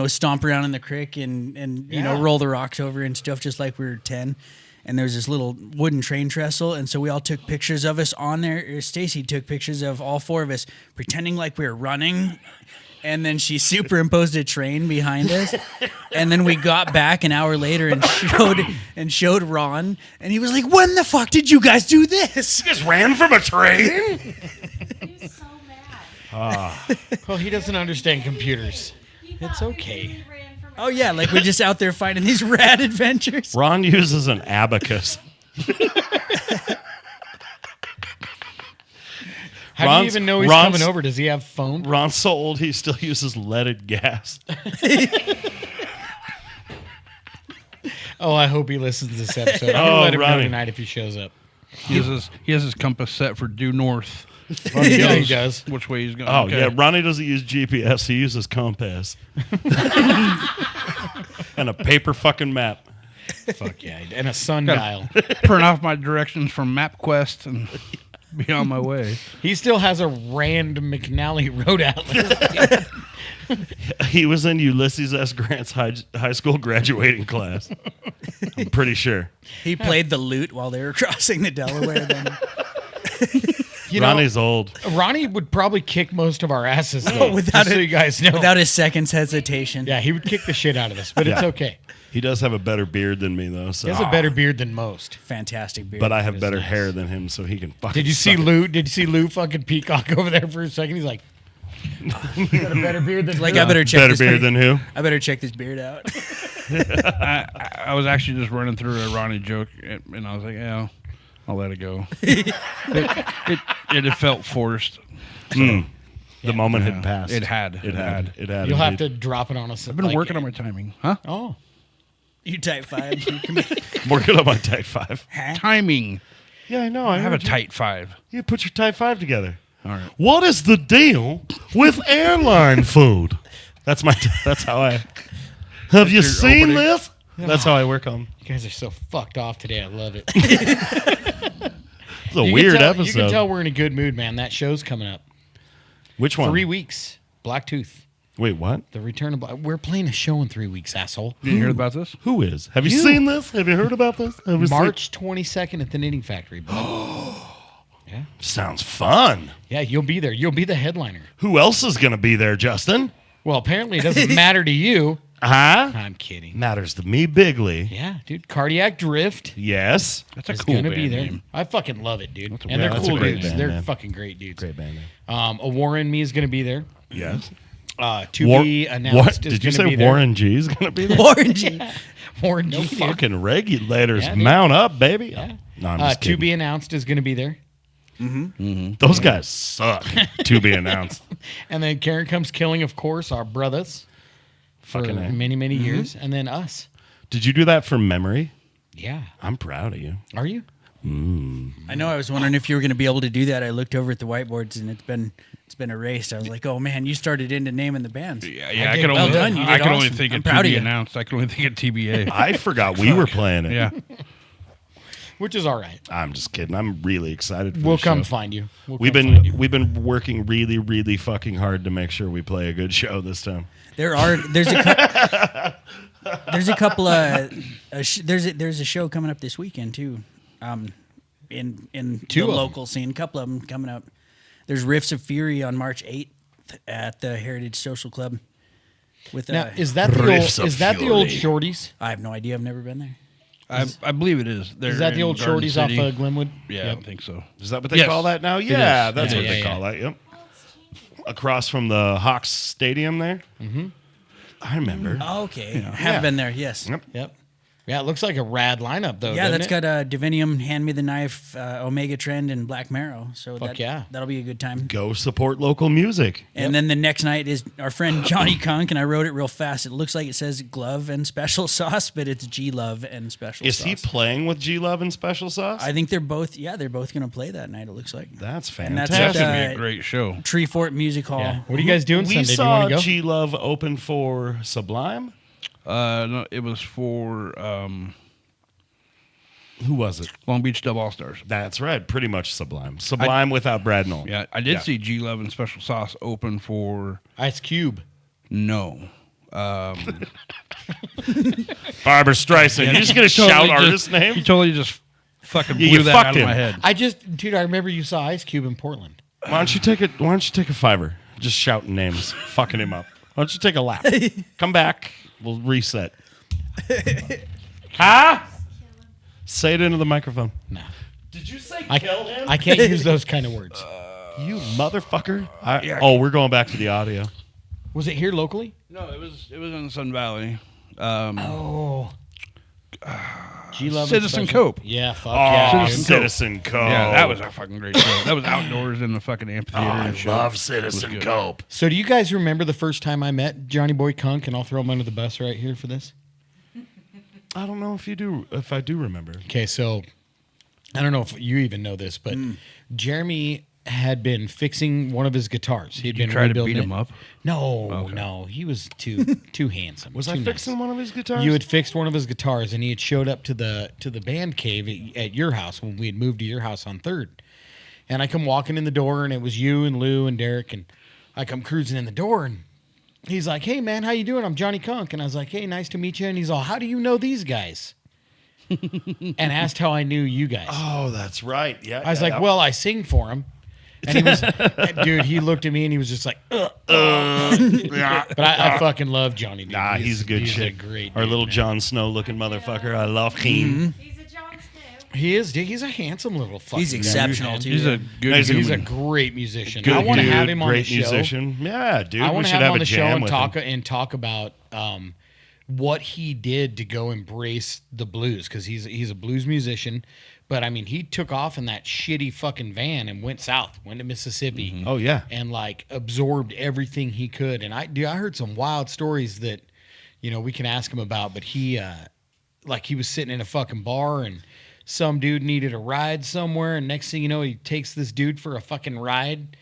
S5: stomp around in the creek and roll the rocks over and stuff just like we were 10. And there was this little wooden train trestle, and so we all took pictures of us on there. Stacy took pictures of all four of us pretending like we were running. And then she superimposed a train behind us. And then we got back an hour later and showed Ron. And he was like, when the fuck did you guys do this?
S3: just ran from a train.
S1: He was so mad.
S2: Well, he doesn't understand computers.
S1: He
S2: It's
S1: thought we
S2: okay.
S1: really ran from
S5: Oh, yeah, like we're just out there finding these rad adventures.
S3: Ron uses an abacus.
S2: How do you
S3: Ron's-
S2: even know he's
S3: Ron's-
S2: coming over? Does he have phone?
S3: Ron's so old he still uses leaded gas.
S2: Oh, I hope he listens to this episode. I'm
S3: Oh,
S2: gonna let him know
S3: Ronnie.
S2: tonight if he shows up.
S4: He has his compass set for due north.
S2: Yeah, he does.
S4: Which way he's going?
S3: Oh, yeah. Ronnie doesn't use GPS. He uses compass. And a paper fucking map.
S2: Fuck yeah. And a sundial.
S4: Print off my directions from MapQuest and be on my way.
S2: He still has a Rand McNally road atlas.
S3: He was in Ulysses S. Grant's high school graduating class. I'm pretty sure.
S5: He played the lute while they were crossing the Delaware. Then.
S3: Ronnie's old.
S2: Ronnie would probably kick most of our asses, though,
S5: without
S2: just so
S5: it-
S2: you guys know.
S5: Without a second's hesitation.
S2: Yeah, he would kick the shit out of us, but it's
S3: Yeah.
S2: okay.
S3: He does have a better beard than me, though. So.
S2: He has a better beard than most.
S5: Fantastic beard.
S3: But I have
S2: It's
S3: better
S2: nice.
S3: hair than him, so he can fucking.
S2: Did you see
S3: suck it.
S2: Lou? Did you see Lou fucking peacock over there for a second? He's like, "You got a better beard than
S5: like,
S2: Lou."
S5: I better check
S3: Better
S5: this
S3: beard than who?
S5: I better check this beard out.
S4: I was actually just running through a Ronnie joke, and I was like, yeah, I'll let it go. it had felt forced.
S3: The moment had passed.
S4: It had.
S3: It had.
S2: You'll have
S3: indeed.
S2: to drop it on us.
S4: I've been working on my timing. Huh?
S2: Oh,
S5: You type 5.
S3: Working on my tight 5.
S4: Timing.
S3: Yeah, I know.
S4: I have a
S3: heard you.
S4: tight 5.
S3: You put your tight 5 together.
S4: All right.
S3: What is the deal with airline food? That's my. That's how I. Have you
S4: your
S3: seen
S4: opening?
S3: this? That's how I work on.
S2: you guys are so fucked off today. I love it.
S3: It's a
S2: You
S3: weird
S2: can tell,
S3: episode.
S2: You can tell we're in a good mood, man. That show's coming up.
S3: Which one?
S2: 3 weeks. Blacktooth.
S3: Wait, what?
S2: The Return of Black. We're playing a show in 3 weeks, asshole.
S4: Did you hear about this?
S3: Who is? Have you
S2: You.
S3: seen this? Have you heard about this? Have you seen-
S2: March 22nd at the Knitting Factory. Bud. Yeah.
S3: Sounds fun.
S2: Yeah, you'll be there. You'll be the headliner.
S3: Who else is going to be there, Justin?
S2: Well, apparently it doesn't matter to you.
S3: Huh?
S2: I'm kidding.
S3: Matters to me bigly.
S2: Yeah, dude. Cardiac Drift
S3: Yes.
S4: That's a
S2: is
S4: cool
S2: gonna
S4: band
S2: be there.
S4: name.
S2: I fucking love it, dude.
S4: That's a
S2: And they're
S3: that's a
S2: cool
S3: great
S2: dudes.
S3: band,
S2: They're
S3: man.
S2: fucking great dudes.
S3: Great band name.
S2: A Warren Me is going to be there.
S3: Yes.
S2: To be announced
S3: What?
S2: is
S3: Did you
S2: gonna
S3: say
S2: be there.
S3: Warren G is going to be there?
S5: Warren G.
S2: Warren
S3: No
S2: G, dude.
S3: fucking regulators.
S2: Yeah, dude.
S3: Mount up, baby.
S2: Yeah.
S3: No, I'm just
S2: To
S3: kidding.
S2: be announced is going to be there.
S3: Those guys suck. To be announced.
S2: And then Karen Comes Killing, of course, our brothers for
S3: Fucking A.
S2: many, many years. And then us.
S3: Did you do that from memory?
S2: Yeah.
S3: I'm proud of you.
S2: Are you?
S5: I know. I was wondering if you were going to be able to do that. I looked over at the whiteboards and it's been erased. I was like, oh man, you started into naming the bands.
S4: Yeah,
S2: I
S4: I
S2: did
S4: could
S2: well
S4: only,
S2: done.
S5: You
S4: I
S5: did
S4: could only
S5: awesome.
S4: think
S5: I'm
S4: of
S5: proud
S4: to
S5: of
S4: be
S5: you.
S4: announced. I could only think of TBA.
S3: I forgot we were playing it.
S4: Yeah.
S2: Which is all right.
S3: I'm just kidding. I'm really excited for
S2: We'll
S3: the
S2: come
S3: show.
S2: find you.
S3: We've been working really, really fucking hard to make sure we play a good show this time.
S5: There's a couple of there's a show coming up this weekend too, in
S2: Two
S5: the
S2: of 'em.
S5: local scene. A couple of them coming up. There's Riffs of Fury on March 8th at the Heritage Social Club. With
S2: Now, is that the
S3: Riffs
S2: old,
S3: of
S2: is that the old
S3: Fury.
S2: Shorties?
S5: I have no idea. I've never been there.
S4: I believe it is.
S2: Is that the old
S4: Garden
S2: shorties off
S4: City.
S2: Glenwood?
S4: Yeah,
S2: Yep.
S4: I think so.
S3: Is that what they
S4: Yes.
S3: call that now?
S4: It
S3: Yeah,
S4: is.
S3: that's
S2: Yeah,
S3: what they
S2: yeah,
S3: call that. Yep. Across from the Hawks Stadium there. Mm-hmm. I remember.
S5: Oh, okay.
S3: Yeah.
S5: Have been there, yes.
S3: Yep.
S2: Yep. Yeah, it looks like a rad lineup though.
S5: Yeah,
S2: doesn't
S5: that's
S2: it?
S5: got Divinium, Hand Me the Knife, Omega Trend, and Black Marrow. So
S2: Fuck yeah.
S5: that'll be a good time.
S3: Go support local music.
S5: And then the next night is our friend Johnny Kunk, and I wrote it real fast. It looks like it says Glove and Special Sauce, but it's G Love and Special
S3: Is
S5: Sauce.
S3: he playing with G Love and Special Sauce?
S5: I think they're both going to play that night, it looks like.
S3: That's
S5: And that's
S3: fantastic.
S4: That's gonna
S5: at,
S4: be a great show.
S5: Tree Fort Music Hall.
S2: Yeah. What are you guys doing
S3: we
S2: Sunday? Do you
S3: saw
S2: want to go?
S3: G Love open for Sublime.
S4: No, it was for
S3: Who was it?
S4: Long Beach Dub All Stars.
S3: That's right. Pretty much Sublime. Sublime without Brad Knoll.
S4: Yeah, I did see G Love and Special Sauce open for
S2: Ice Cube.
S4: no.
S3: Barbara Streisand. You're just gonna
S4: Totally
S3: shout
S4: just-
S3: artist
S4: He
S3: name?
S4: totally just fucking
S3: Yeah,
S4: blew
S3: you
S4: that
S3: fucked
S4: out of
S3: him.
S4: my head.
S2: Dude, I remember you saw Ice Cube in Portland.
S3: Why don't you take a fiver? Just shouting names, fucking him up. Why don't you take a lap? Come back. We'll reset. Huh? Say it into the microphone.
S2: No.
S3: Did you say
S2: I can't use those kind of words.
S3: You motherfucker. We're going back to the audio.
S2: Was it here locally?
S4: No, it was in Sun Valley.
S2: Oh. G-Love
S4: Citizen Cope.
S2: Yeah, fuck
S3: Oh,
S2: yeah.
S4: Citizen
S2: dude.
S3: Citizen Cope.
S4: Yeah, that was a fucking great show. That was outdoors in the fucking amphitheater.
S3: I
S4: and shit.
S3: love
S4: It
S3: Citizen
S4: was good.
S3: Cope.
S2: So do you guys remember the first time I met Johnny Boy Kunk? And I'll throw him under the bus right here for this.
S3: I don't know if I do remember.
S2: Okay, so I don't know if you even know this, but Jeremy had been fixing one of his guitars. He'd been
S4: Try to
S2: rebuilding
S4: beat
S2: it.
S4: him up.
S2: No, he was too handsome.
S3: Was
S2: too
S3: I
S2: nice.
S3: fixing one of his guitars?
S2: You had fixed one of his guitars, and he had showed up to the band cave at your house when we had moved to your house on 3rd. And I come walking in the door, and it was you and Lou and Derek, and I come cruising in the door, and he's like, "Hey man, how you doing? I'm Johnny Kunk." And I was like, "Hey, nice to meet you." And he's all, "How do you know these guys?" And asked how I knew you guys.
S3: Oh, that's right. Yeah.
S2: I was like, "Well, I sing for him." And he was, dude, he looked at me and he was just like,
S3: yeah.
S2: But I fucking love Johnny. Dude.
S3: Nah, he's good shit.
S2: A great
S3: Our
S2: dude,
S3: little
S2: man.
S3: Jon Snow looking motherfucker. I love him.
S1: He's a Jon Snow.
S2: He is, dude. He's a handsome little fucking
S5: He's
S2: guy,
S5: exceptional,
S2: man.
S5: too.
S4: He's a good
S3: He's a-
S2: He's a
S4: human.
S2: great musician.
S3: Good
S2: I want to
S3: dude,
S2: have him on
S3: great
S2: the show.
S3: musician. Yeah, dude.
S2: I
S3: We
S2: want to
S3: should
S2: have him
S3: have
S2: on
S3: a
S2: the show
S3: jam
S2: and
S3: with
S2: talk about what he did to go embrace the blues, because he's a blues musician. But I mean, he took off in that shitty fucking van and went south, went to Mississippi.
S3: Oh yeah.
S2: And like absorbed everything he could. And I heard some wild stories that, we can ask him about. But he was sitting in a fucking bar and some dude needed a ride somewhere, and next thing you know, he takes this dude for a fucking ride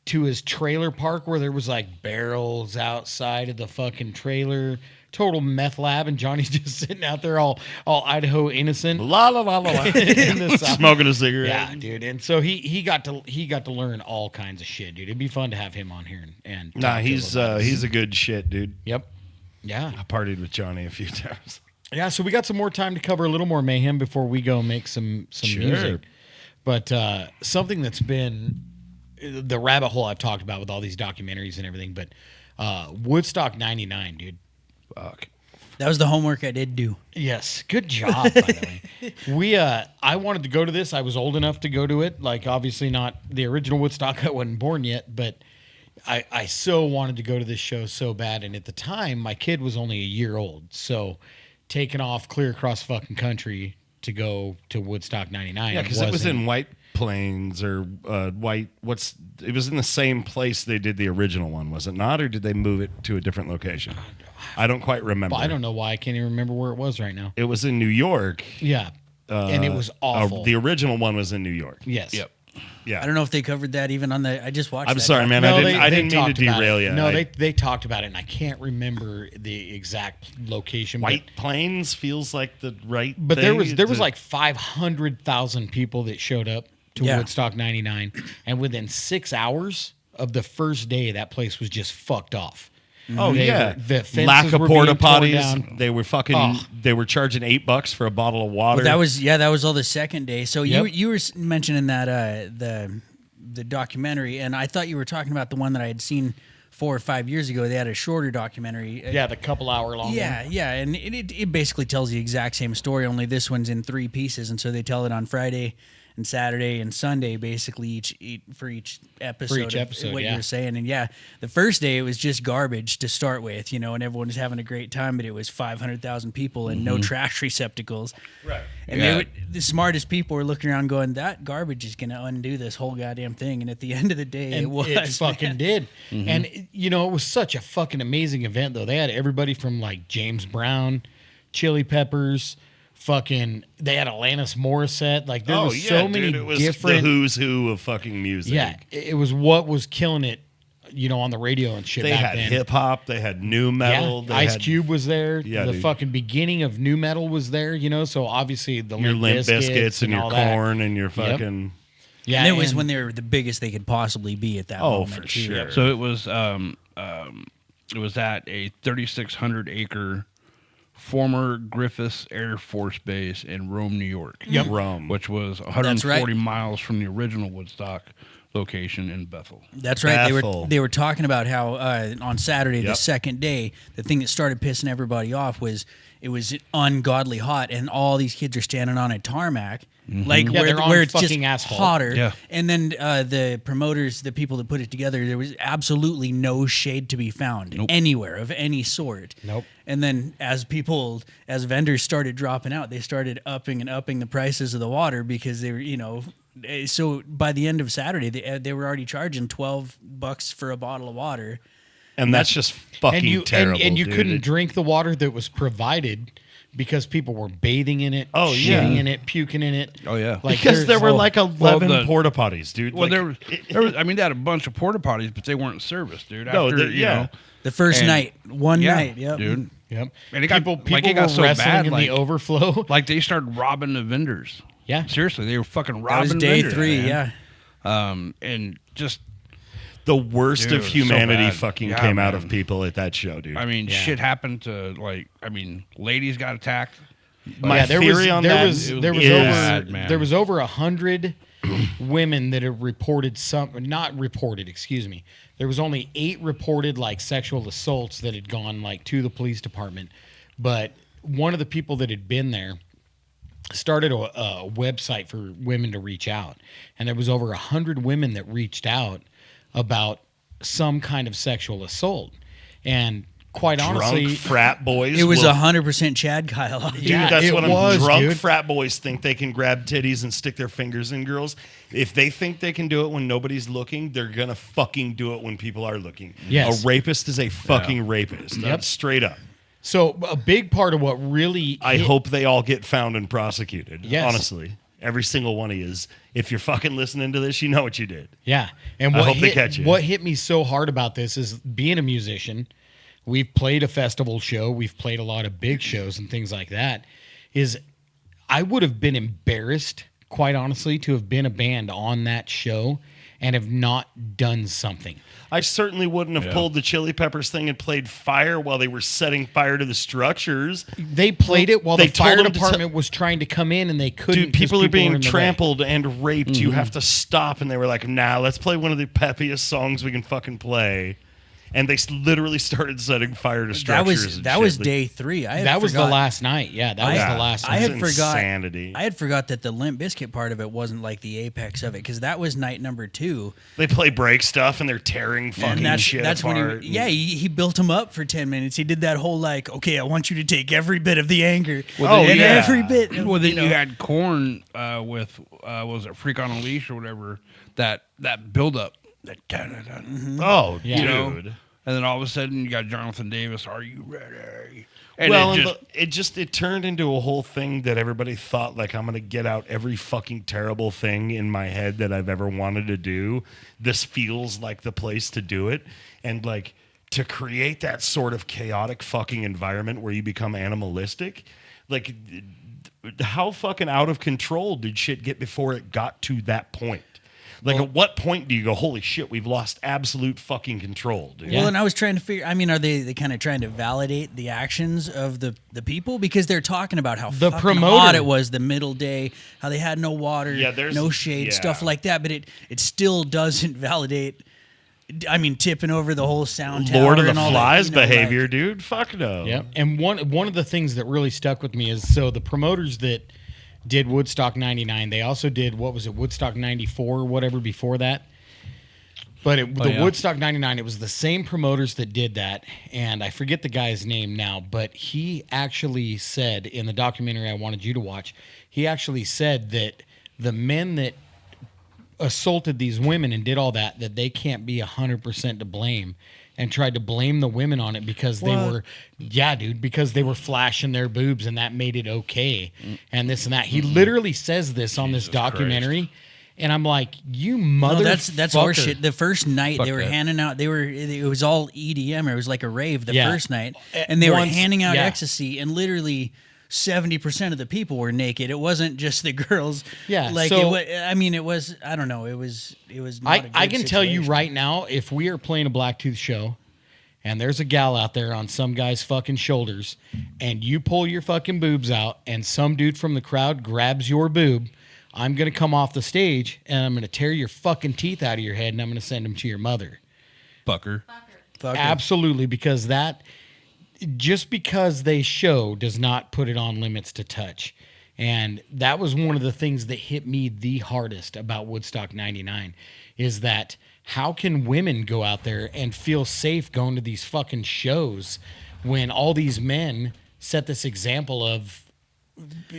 S2: to his trailer park where there was like barrels outside of the fucking trailer. Total meth lab, and Johnny's just sitting out there all Idaho innocent.
S3: La la la la la.
S2: in the South.
S3: Smoking a cigarette.
S2: Yeah, dude. And so he got to learn all kinds of shit, dude. It'd be fun to have him on here and
S3: Nah,
S2: talk to him
S3: he's
S2: about this.
S3: he's a good shit, dude.
S2: Yep. Yeah.
S3: I partied with Johnny a few times.
S2: Yeah, so we got some more time to cover a little more Mayhem before we go make some
S3: Sure.
S2: music. But something that's been the rabbit hole I've talked about with all these documentaries and everything, but Woodstock 99, dude.
S3: Fuck.
S5: That was the homework I did do.
S2: Yes, good job, by the way. I wanted to go to this. I was old enough to go to it. Like, obviously not the original Woodstock. I wasn't born yet, but I so wanted to go to this show so bad. And at the time, my kid was only a year old. So taking off clear across fucking country to go to Woodstock 99.
S3: Yeah, because it was in White Plains or White. It was in the same place they did the original one, was it not? Or did they move it to a different location? I don't quite remember.
S2: I don't know why I can't even remember where it was right now.
S3: It was in New York.
S2: Yeah. And it was awful.
S3: The original one was in New York.
S2: Yes.
S4: Yep.
S3: Yeah.
S5: I don't know if they covered that even on the. I just watched.
S3: I'm
S5: that
S3: sorry,
S5: doc.
S3: man.
S2: No,
S3: I didn't mean to
S2: talked about
S3: derail
S2: it.
S3: you.
S2: No, they talked about it, and I can't remember the exact location.
S3: White Plains feels like the right.
S2: But
S3: thing.
S2: there was like 500,000 people that showed up to
S5: Yeah.
S2: Woodstock 99, and within 6 hours of the first day, that place was just fucked off.
S3: Oh
S2: They
S3: yeah,
S2: were- the fences
S3: lack of
S2: were
S3: porta
S2: being torn
S3: potties.
S2: down.
S3: They were fucking.
S2: Oh.
S3: They were charging $8 for a bottle of water.
S5: Well, that was all the second day. So
S2: Yep.
S5: you were mentioning that the documentary, and I thought you were talking about the one that I had seen 4 or 5 years ago, they had a shorter documentary.
S2: Yeah, the couple hour long.
S5: Yeah, yeah, and it basically tells the exact same story, only this one's in 3 pieces, and so they tell it on Friday and Saturday and Sunday, basically for each episode. What you were saying, and yeah, the first day it was just garbage to start with, and everyone was having a great time, but it was 500,000 people and no trash receptacles.
S3: Right.
S5: And the smartest people were looking around, going, "That garbage is going to undo this whole goddamn thing." And at the end of the day,
S2: And it fucking did. And it was such a fucking amazing event, though. They had everybody from like James Brown, Chili Peppers. They had Alanis Morissette. Like there was so many
S3: it was
S2: different.
S3: The who's who of fucking music.
S2: Yeah, it was what was killing it, on the radio and shit.
S3: They
S2: back
S3: had
S2: then.
S3: hip hop. They had new metal.
S2: Yeah, Ice Cube was there.
S3: Yeah,
S2: the fucking beginning of new metal was there. So obviously the
S3: your Limp Bizkits and your
S2: all that.
S3: Corn and your fucking.
S2: Yeah,
S5: and it was when they were the biggest they could possibly be at that moment.
S3: For
S5: too.
S3: sure.
S4: So it was at a 3,600 acre former Griffiths Air Force Base in Rome, New York.
S2: Yep.
S3: Rome.
S4: Which was 140 miles from the original Woodstock location in Bethel.
S5: That's right.
S3: Bethel.
S5: They were talking about how on Saturday, the
S3: Yep.
S5: second day, the thing that started pissing everybody off was it was ungodly hot, and all these kids are standing on a tarmac, like
S2: they're on
S5: where it's just
S2: fucking asphalt.
S5: hotter.
S4: Yeah.
S5: And then the promoters, the people that put it together, there was absolutely no shade to be found anywhere of any sort.
S2: Nope.
S5: And then as vendors started dropping out, they started upping the prices of the water because they were, so by the end of Saturday, they were already charging $12 for a bottle of water.
S3: And that's just fucking terrible.
S2: And you
S3: dude.
S2: couldn't drink the water that was provided because people were bathing in it,
S3: Oh, yeah.
S2: shitting in it, puking in it.
S4: Oh, yeah.
S3: Because there were like 11
S4: the-
S3: porta potties, dude.
S4: Well,
S3: Like,
S4: there was. I mean, they had a bunch of porta potties, but they weren't serviced, dude.
S3: No,
S4: After,
S3: yeah.
S5: The first
S4: And-
S5: night, one
S4: yeah,
S5: night, yep.
S4: dude.
S2: Yep.
S4: And it got
S2: people
S4: like it got
S2: were
S4: so
S2: wrestling
S4: bad,
S2: in
S4: like,
S2: the overflow.
S4: like they started robbing the vendors.
S2: Yeah.
S4: Seriously, they were fucking
S5: That
S4: robbing.
S5: was day
S4: vendors,
S5: 3,
S4: man.
S5: yeah.
S4: And just,
S3: the worst
S4: Dude,
S3: of
S4: it was so
S3: humanity
S4: bad.
S3: fucking
S4: Yeah,
S3: came out
S4: man.
S3: of people at that show, dude.
S4: I mean,
S2: Yeah.
S4: shit happened to ladies got attacked.
S3: My
S2: there
S3: theory
S2: was,
S3: on
S2: there
S3: that
S2: was,
S3: is
S2: there was
S4: bad,
S2: over
S4: man.
S2: there was over 100 women that had reported not reported, excuse me. There was only 8 reported like sexual assaults that had gone like to the police department. But one of the people that had been there started a website for women to reach out, and there was over 100 women that reached out about some kind of sexual assault. And quite honestly,
S3: drunk frat boys.
S5: It was
S3: will
S5: 100% Chad Kyle.
S3: Dude,
S2: Yeah,
S3: that's
S2: it
S3: what
S2: was,
S3: drunk
S2: dude.
S3: frat boys think they can grab titties and stick their fingers in girls. If they think they can do it when nobody's looking, they're gonna fucking do it when people are looking.
S2: Yes.
S3: A rapist is a fucking rapist.
S2: Yep.
S3: That's straight up.
S2: so a big part of what really
S3: I
S2: hit-
S3: hope they all get found and prosecuted.
S2: Yes.
S3: Honestly. Every single one of you is. If you're fucking listening to this, you know what you did.
S2: Yeah, and
S3: I
S2: what
S3: hope they
S2: hit,
S3: catch you.
S2: what hit me so hard about this is being a musician. We've played a festival show. We've played a lot of big shows and things like that. Is I would have been embarrassed, quite honestly, to have been a band on that show and have not done something.
S3: I certainly wouldn't have pulled the Chili Peppers thing and played fire while they were setting fire to the structures.
S2: They played it while
S3: They
S2: the fire
S3: told them to
S2: department was trying to come in and they couldn't.
S3: Dude, people
S2: 'cause
S3: are being
S2: were in the way.
S3: trampled and raped. You have to stop. And they were like, nah, let's play one of the peppiest songs we can fucking play. And they literally started setting fire to structures.
S5: That was day 3.
S2: That was the last night. Yeah, that was the last
S5: I
S2: night.
S5: had forgot.
S3: Insanity.
S5: I had forgot that the Limp Bizkit part of it wasn't like the apex of it, because that was night number 2.
S3: They play break stuff and they're tearing fucking
S5: And
S3: shit
S5: that's
S3: apart.
S5: when he built him up for 10 minutes. He did that whole like, okay, I want you to take every bit of the anger.
S3: then, yeah.
S5: Every bit.
S4: Well, then you had Korn with was it Freak on a Leash or whatever, that build up, that
S3: Oh,
S2: Yeah.
S4: you know?
S3: dude.
S4: And then all of a sudden you got Jonathan Davis. Are you ready? And
S3: Well,
S4: it just
S3: it turned into a whole thing that everybody thought, like, I'm going to get out every fucking terrible thing in my head that I've ever wanted to do. This feels like the place to do it. And, like, to create that sort of chaotic fucking environment where you become animalistic, like, how fucking out of control did shit get before it got to that point? Like, at what point do you go, holy shit, we've lost absolute fucking control, dude?
S5: Well, and I was trying to figure. I mean, are they kind of trying to validate the actions of the people, because they're talking about how
S2: The
S5: fucking
S2: promoter-
S5: hot it was the middle day, how they had no water,
S3: Yeah, there's-
S5: no shade,
S3: yeah.
S5: stuff like that. But it still doesn't validate I mean, tipping over the whole sound tower.
S3: Lord of the
S5: and all
S3: Flies
S5: that,
S3: behavior,
S5: like,
S3: dude. Fuck no.
S2: Yep. And one of the things that really stuck with me is so the promoters that did Woodstock 99, they also did, what was it, Woodstock 94 or whatever before that. But Woodstock 99, it was the same promoters that did that. And I forget the guy's name now, but he actually said in the documentary I wanted you to watch, he actually said that the men that assaulted these women and did all that they can't be 100% to blame, and tried to blame the women on it because they were, because they were flashing their boobs and that made it okay and this and that. He literally says this on this documentary. And I'm like, you mother.
S5: that's horseshit. The first night
S4: Fuck
S5: they were
S4: that.
S5: handing out. It was all EDM. It was like a rave the
S2: Yeah.
S5: first night, and they were
S2: Once-
S5: handing out
S2: yeah.
S5: ecstasy, and literally 70% of the people were naked. It wasn't just the girls.
S2: Yeah,
S5: like
S2: so-
S5: it was. I don't know. It was. Not a good
S2: I can tell you
S5: situation.
S2: right now, if we are playing a Blacktooth show and there's a gal out there on some guy's fucking shoulders and you pull your fucking boobs out and some dude from the crowd grabs your boob, I'm going to come off the stage and I'm going to tear your fucking teeth out of your head and I'm going to send them to your mother.
S4: Fucker.
S5: Fuck it.
S2: Absolutely, because just because they show does not put it on limits to touch. And that was one of the things that hit me the hardest about Woodstock 99 is that how can women go out there and feel safe going to these fucking shows when all these men set this example of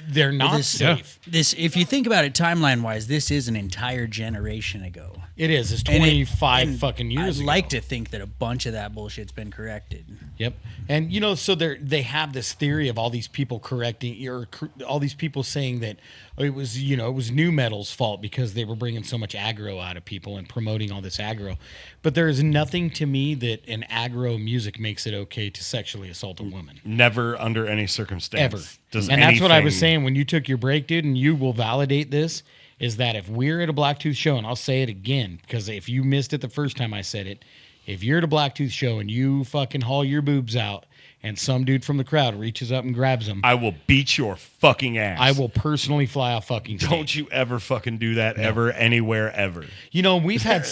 S2: they're not safe.
S5: This, if you think about it, timeline wise, this is an entire generation ago.
S2: It is. It's
S5: And
S2: 25 fucking years
S5: I'd
S2: ago.
S5: like to think that a bunch of that bullshit's been corrected.
S2: Yep. And, so they have this theory of all these people correcting, or all these people saying that it was, it was nu metal's fault because they were bringing so much aggro out of people and promoting all this aggro. But there is nothing to me that an aggro music makes it okay to sexually assault a woman.
S3: Never under any circumstance.
S2: Ever.
S3: Does
S2: And that's what I was
S3: anything-
S2: saying when you took your break, dude, and you will validate this, is that if we're at a Blacktooth show, and I'll say it again, because if you missed it the first time I said it, if you're at a Blacktooth show and you fucking haul your boobs out and some dude from the crowd reaches up and grabs them,
S3: I will beat your fucking ass.
S2: I will personally fly off fucking stage.
S3: Don't you ever fucking do that ever, anywhere, ever.
S2: We've had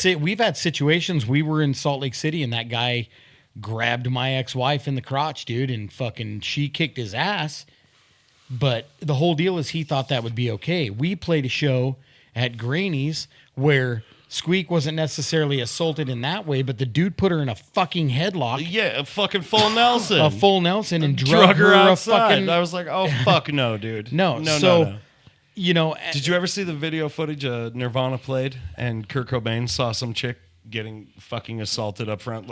S2: situations. We were in Salt Lake City and that guy grabbed my ex-wife in the crotch, dude, and fucking she kicked his ass. But the whole deal is he thought that would be okay. We played a show at Graney's where Squeak wasn't necessarily assaulted in that way, but the dude put her in a fucking headlock,
S3: Yeah, a fucking full Nelson.
S2: a full Nelson, and drug her
S3: outside.
S2: a fucking.
S3: I was like, oh, fuck no, dude.
S2: No.
S3: No.
S2: No.
S3: Did you ever see the video footage Nirvana played and Kurt Cobain saw some chick getting fucking assaulted up front,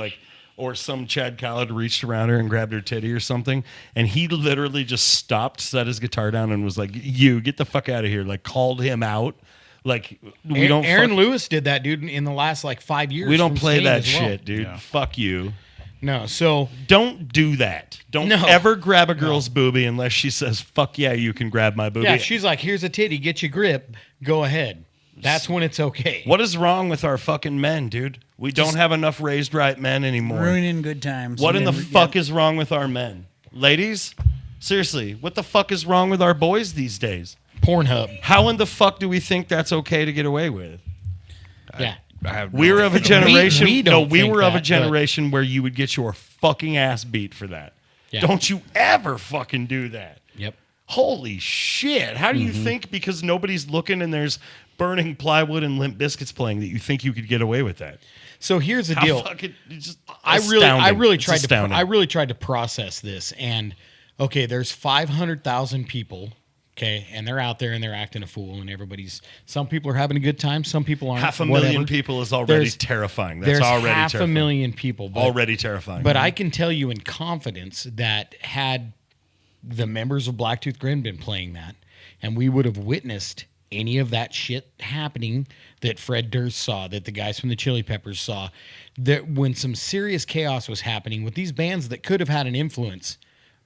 S3: or some Chad Khaled reached around her and grabbed her titty or something, and he literally just stopped, set his guitar down, and was like, "You get the fuck out of here!" Called him out. We don't.
S2: Aaron Lewis did that, dude, in the last 5 years.
S3: We don't
S2: from
S3: play
S2: Spain
S3: that
S2: as well.
S3: shit, dude.
S4: Yeah.
S3: Fuck you.
S2: No, so
S3: Don't do that. Don't
S2: No.
S3: ever grab a girl's boobie unless she says, "Fuck yeah, you can grab my boobie."
S2: yeah, she's like, "Here's a titty, get your grip, go ahead." That's when it's okay.
S3: What is wrong with our fucking men, dude? We don't have enough raised right men anymore.
S5: Ruining good times.
S3: What in the
S5: Yeah.
S3: fuck is wrong with our men? Ladies, seriously, what the fuck is wrong with our boys these days?
S2: Pornhub.
S3: How in the fuck do we think that's okay to get away with?
S2: Yeah.
S4: I have
S3: We were of a generation.
S2: we don't
S3: we
S2: think
S3: were of
S2: that,
S3: a generation where you would get your fucking ass beat for that.
S2: Yeah.
S3: Don't you ever fucking do that.
S2: Yep.
S3: Holy shit. How do you think because nobody's looking and there's burning plywood and Limp Biscuits playing that you think you could get away with that?
S2: So here's the
S3: How
S2: deal.
S3: fucking just
S2: I
S3: astounding.
S2: really
S3: It's
S2: tried
S3: astounding.
S2: I really tried to process this, and okay, there's 500,000 people, okay, and they're out there and they're acting a fool, and some people are having a good time, some people aren't.
S3: 500,000
S2: whatever.
S3: people is already
S2: There's-
S3: terrifying. That's
S2: There's
S3: already
S2: half
S3: terrifying.
S2: a million people, but,
S3: Already terrifying.
S2: But I can tell you in confidence that had the members of Blacktooth Grin been playing that, and we would have witnessed any of that shit happening that Fred Durst saw, that the guys from the Chili Peppers saw, that when some serious chaos was happening with these bands that could have had an influence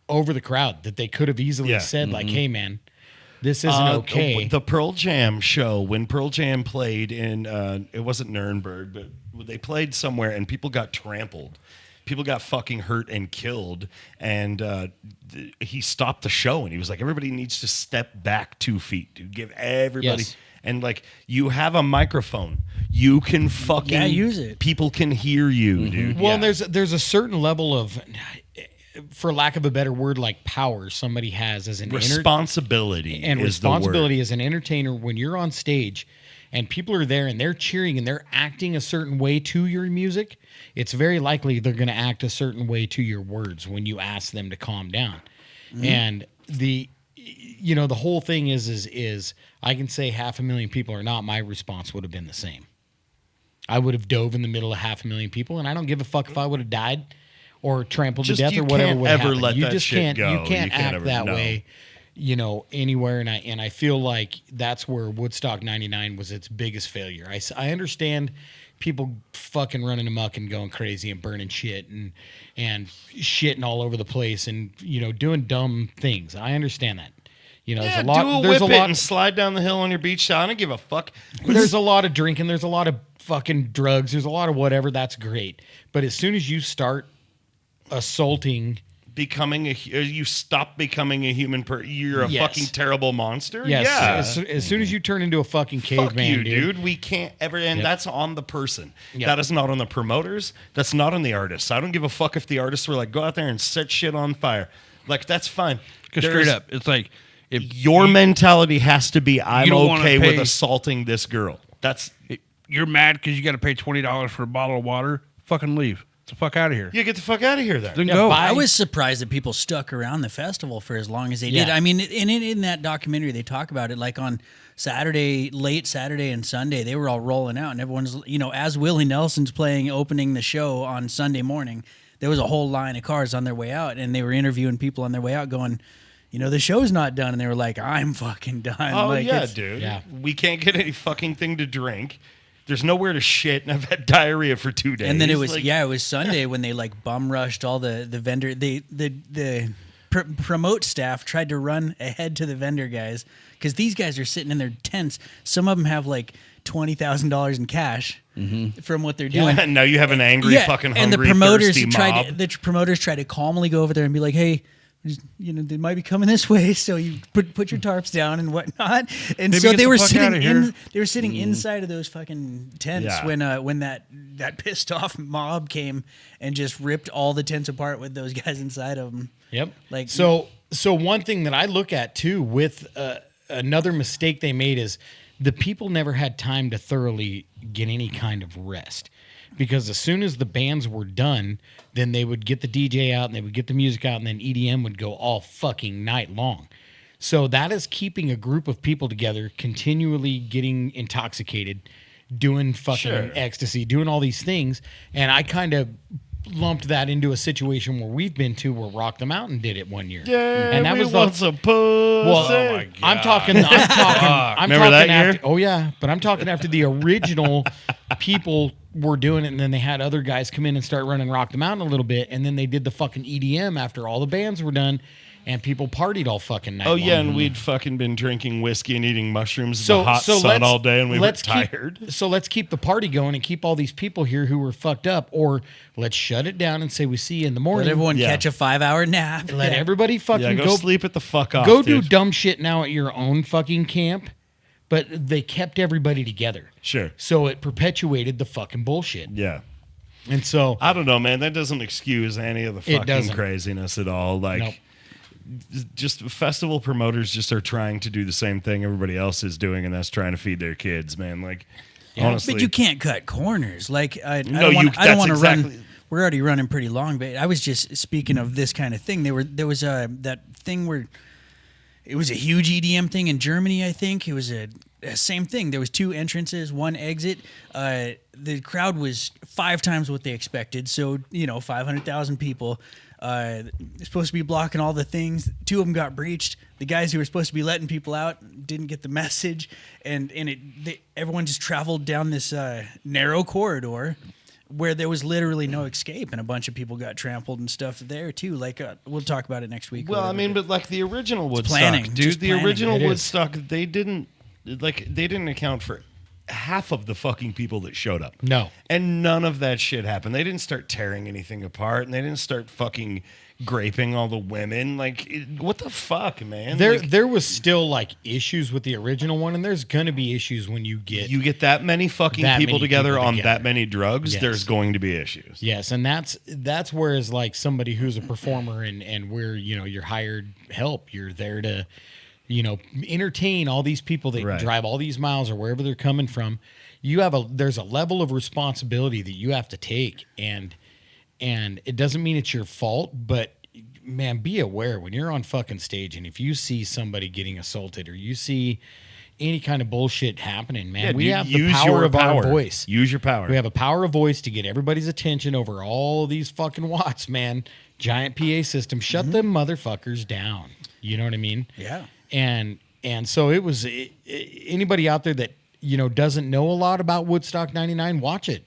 S2: over the crowd, that they could have easily said, hey, man, this isn't okay.
S3: The Pearl Jam show, when Pearl Jam played in, it wasn't Nuremberg, but they played somewhere and people got trampled people got fucking hurt and killed, and he stopped the show, and he was like, everybody needs to step back 2 feet to give everybody.
S2: Yes.
S3: And like, you have a microphone, you can fucking
S5: use it.
S3: People can hear you, dude.
S2: Well,
S3: Yeah.
S2: there's a certain level of, for lack of a better word, like power somebody has as an
S3: responsibility
S2: and
S3: is
S2: responsibility as an entertainer when you're on stage and people are there and they're cheering and they're acting a certain way to your music. It's very likely they're going to act a certain way to your words when you ask them to calm down. And the whole thing is I can say 500,000 people or not, my response would have been the same. I would have dove in the middle of 500,000 people, and I don't give a fuck if I would have died or trampled
S3: Just
S2: to death
S3: you
S2: or whatever
S3: can't
S2: would
S3: ever
S2: happen.
S3: let
S2: You
S3: that
S2: just
S3: shit
S2: can't.
S3: go.
S2: You can't
S3: You can't
S2: act
S3: ever-
S2: that
S3: no.
S2: way, anywhere. And I feel like that's where Woodstock '99 was its biggest failure. I understand people fucking running amok and going crazy and burning shit and shitting all over the place and doing dumb things. I understand that. There's a lot.
S3: Do a
S2: There's
S3: whip
S2: a
S3: it
S2: lot.
S3: and slide down the hill on your beach. I don't give a fuck.
S2: There's a lot of drinking. There's a lot of fucking drugs. There's a lot of whatever. That's great. But as soon as you start assaulting,
S3: You stop becoming a human person. You're a
S2: Yes.
S3: fucking terrible monster.
S2: yes,
S3: Yeah.
S2: as soon as you turn into a fucking
S3: Fuck
S2: caveman,
S3: you, dude. We can't ever, and
S2: Yep.
S3: that's on the person.
S2: Yep.
S3: That is not on the promoters. That's not on the artists. I don't give a fuck if the artists were like, go out there and set shit on fire. Like, that's fine.
S4: Because straight up, it's like if
S3: Your mentality has to be, I'm
S4: don't wanna
S3: okay with
S4: pay-
S3: assaulting this girl. That's,
S4: you're mad because you got to pay $20 for a bottle of water, fucking leave. Get the fuck out of here.
S3: you get the fuck out of here then.
S4: Then
S2: Yeah,
S4: go.
S2: bye.
S5: I was surprised that people stuck around the festival for as long as they did.
S2: Yeah.
S5: I mean, in that documentary, they talk about it. Like on Saturday, late Saturday and Sunday, they were all rolling out, and everyone's, as Willie Nelson's opening the show on Sunday morning, there was a whole line of cars on their way out, and they were interviewing people on their way out, going, the show's not done, and they were like, I'm fucking done.
S3: Oh,
S5: like,
S3: yeah,
S5: it's-
S3: dude.
S2: Yeah.
S3: We can't get any fucking thing to drink. There's nowhere to shit, and I've had diarrhea for 2 days.
S5: And then it was
S3: like,
S5: it was Sunday when they bum rushed all the vendor. The promote staff tried to run ahead to the vendor guys because these guys are sitting in their tents. Some of them have like $20,000 in cash from what they're doing.
S3: And now you have an angry, fucking hungry,
S5: and the promoters
S3: thirsty mob.
S5: tried to calmly go over there and be like, hey. They might be coming this way, so you put your tarps down and whatnot. And
S4: Maybe
S5: so
S4: get
S5: they
S4: the
S5: were
S4: fuck
S5: sitting
S4: outta here.
S5: they were sitting inside of those fucking tents
S3: Yeah.
S5: when that pissed off mob came and just ripped all the tents apart with those guys inside of them.
S2: Yep.
S5: Like-
S2: so one thing that I look at too with another mistake they made is the people never had time to thoroughly get any kind of rest. Because as soon as the bands were done, then they would get the DJ out and they would get the music out, and then EDM would go all fucking night long. So that is keeping a group of people together, continually getting intoxicated, doing fucking
S3: Sure.
S2: ecstasy, doing all these things. And I kind of lumped that into a situation where we've been to where Rock the Mountain did it one year.
S3: Yeah,
S2: and that
S3: we
S2: was the
S3: want some pussy.
S2: well,
S4: Oh my
S2: I'm talking. I'm
S3: Remember
S2: talking
S3: that
S2: after.
S3: year?
S2: Oh yeah, but I'm talking after the original people were doing it, and then they had other guys come in and start running Rock the Mountain a little bit, and then they did the fucking EDM after all the bands were done, and people partied all fucking night.
S3: Oh yeah,
S2: long.
S3: and we'd fucking been drinking whiskey and eating mushrooms in the hot sun all day, and we were tired.
S2: So let's keep the party going and keep all these people here who were fucked up, or let's shut it down and say we see you in the morning.
S5: Let everyone
S3: Yeah.
S5: catch a 5-hour nap.
S2: Let everybody fucking
S3: Yeah, go sleep it the fuck off.
S2: go do
S3: dude.
S2: dumb shit now at your own fucking camp. But they kept everybody together.
S3: Sure.
S2: So it perpetuated the fucking bullshit.
S3: Yeah.
S2: And so
S3: I don't know, man. That doesn't excuse any of the fucking
S2: doesn't.
S3: craziness at all. Like,
S2: Nope.
S3: just festival promoters just are trying to do the same thing everybody else is doing, and that's trying to feed their kids, man. Like, honestly,
S5: But you can't cut corners. Like I
S3: No,
S5: don't want
S3: that's
S5: to
S3: exactly-
S5: run. We're already running pretty long, but I was just speaking of this kind of thing. There was that thing where it was a huge EDM thing in Germany. I think it was a same thing. There was 2 entrances, 1 exit. The crowd was 5 times what they expected. So 500,000 people. They're supposed to be blocking all the things. 2 of them got breached. The guys who were supposed to be letting people out didn't get the message, and everyone just traveled down this narrow corridor where there was literally no escape, and a bunch of people got trampled and stuff there too. Like we'll talk about it next week. or
S3: well, I
S5: whatever,
S3: mean, but like the original Woodstock,
S5: planning,
S3: dude,
S5: just
S3: the
S5: planning.
S3: original
S2: It is.
S3: Woodstock, they didn't account for half of the fucking people that showed up.
S2: No.
S3: And none of that shit happened. They didn't start tearing anything apart, and they didn't start fucking graping all the women. Like, what the fuck, man?
S2: There was still like issues with the original one, and there's gonna be issues when you get
S3: that many fucking
S2: that
S3: people
S2: many
S3: together
S2: people
S3: on
S2: together.
S3: that many drugs.
S2: Yes.
S3: There's going to be issues.
S2: Yes, and that's whereas like somebody who's a performer and we're you're hired help. You're there to entertain all these people that
S3: Right.
S2: drive all these miles or wherever they're coming from. There's a level of responsibility that you have to take, and it doesn't mean it's your fault, but man, be aware when you're on fucking stage, and if you see somebody getting assaulted or you see any kind of bullshit happening, man, we have the
S3: use
S2: power
S3: your
S2: of
S3: power.
S2: our voice.
S3: Use your power.
S2: We have a power of voice to get everybody's attention over all these fucking watts, man. Giant PA system. Shut them motherfuckers down. You know what I mean?
S5: Yeah.
S2: And so it was anybody out there that doesn't know a lot about Woodstock 99, watch it.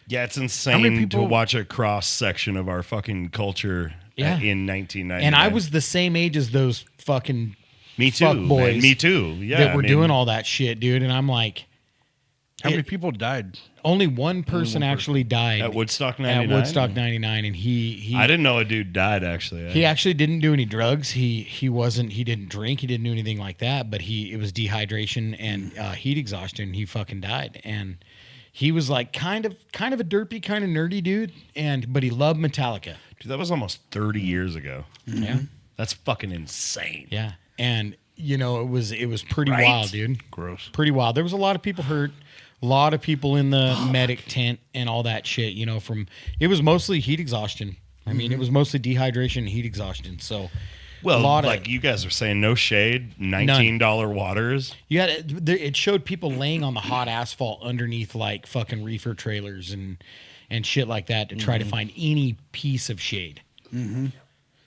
S3: Yeah, it's
S4: many
S3: insane
S4: people-
S3: to watch a cross section of our fucking culture
S2: Yeah.
S3: in 1999.
S2: And I was the same age as those fucking
S3: me too,
S2: fuck boys
S3: man. Me too. Yeah,
S2: that were doing all that shit, dude. And I'm like,
S4: How many people died?
S2: only one person actually died
S3: at Woodstock 99.
S2: At Woodstock 99, and he
S3: I didn't know a dude died actually.
S2: He actually didn't do any drugs. He didn't drink. He didn't do anything like that. But it was dehydration and heat exhaustion. And he fucking died. And he was like kind of a derpy, kind of nerdy dude. But he loved Metallica.
S3: Dude, that was almost 30 years ago.
S2: Yeah,
S3: That's fucking insane.
S2: yeah. And it was pretty
S3: Right?
S2: wild, dude.
S4: Gross.
S2: Pretty wild. There was a lot of people hurt. A lot of people in the medic tent and all that shit. It was mostly heat exhaustion. I mean, it was mostly dehydration and heat exhaustion. So.
S3: Well,
S2: a lot
S3: like you guys are saying, no shade, $19 waters.
S2: It showed people laying on the hot asphalt underneath like fucking reefer trailers and shit like that to try to find any piece of shade. Mm-hmm.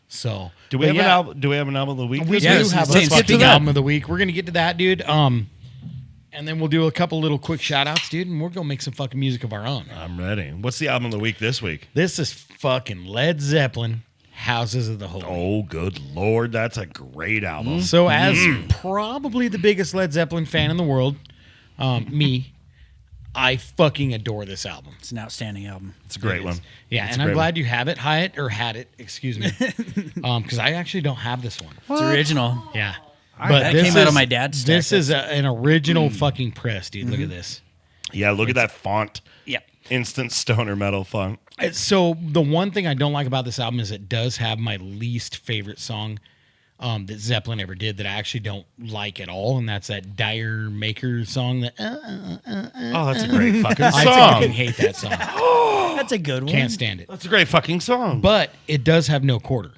S2: So
S3: Do we have an album? Do we have an album of the week?
S2: We
S5: Yeah,
S2: do have a
S5: let's get to
S2: fucking
S5: that.
S2: album of the week. We're gonna get to that, dude. And then we'll do a couple little quick shout outs, dude, and we're gonna make some fucking music of our own.
S3: I'm ready. What's the album of the week this week?
S2: This is fucking Led Zeppelin, Houses of the Holy.
S3: Oh, good Lord. That's a great album.
S2: So, as probably the biggest Led Zeppelin fan in the world, I fucking adore this album.
S5: It's an outstanding album.
S3: It's a great one.
S2: Yeah,
S3: It's
S2: and
S3: a
S2: I'm
S3: great
S2: glad you have it, had it, excuse me, because I actually don't have this one.
S5: It's original.
S2: Yeah,
S5: that came out of my dad's stack.
S2: This is an original fucking press, dude. Look at this.
S3: Yeah, look at that font.
S2: Yeah.
S3: Instant stoner metal font.
S2: So the one thing I don't like about this album is it does have my least favorite song that Zeppelin ever did that I actually don't like at all, and that's that Dire Maker song. That
S3: Oh, that's a great fucking
S2: I
S3: song.
S2: fucking hate that song.
S5: That's a good one.
S2: Can't stand it.
S3: That's a great fucking song.
S2: But it does have no quarter.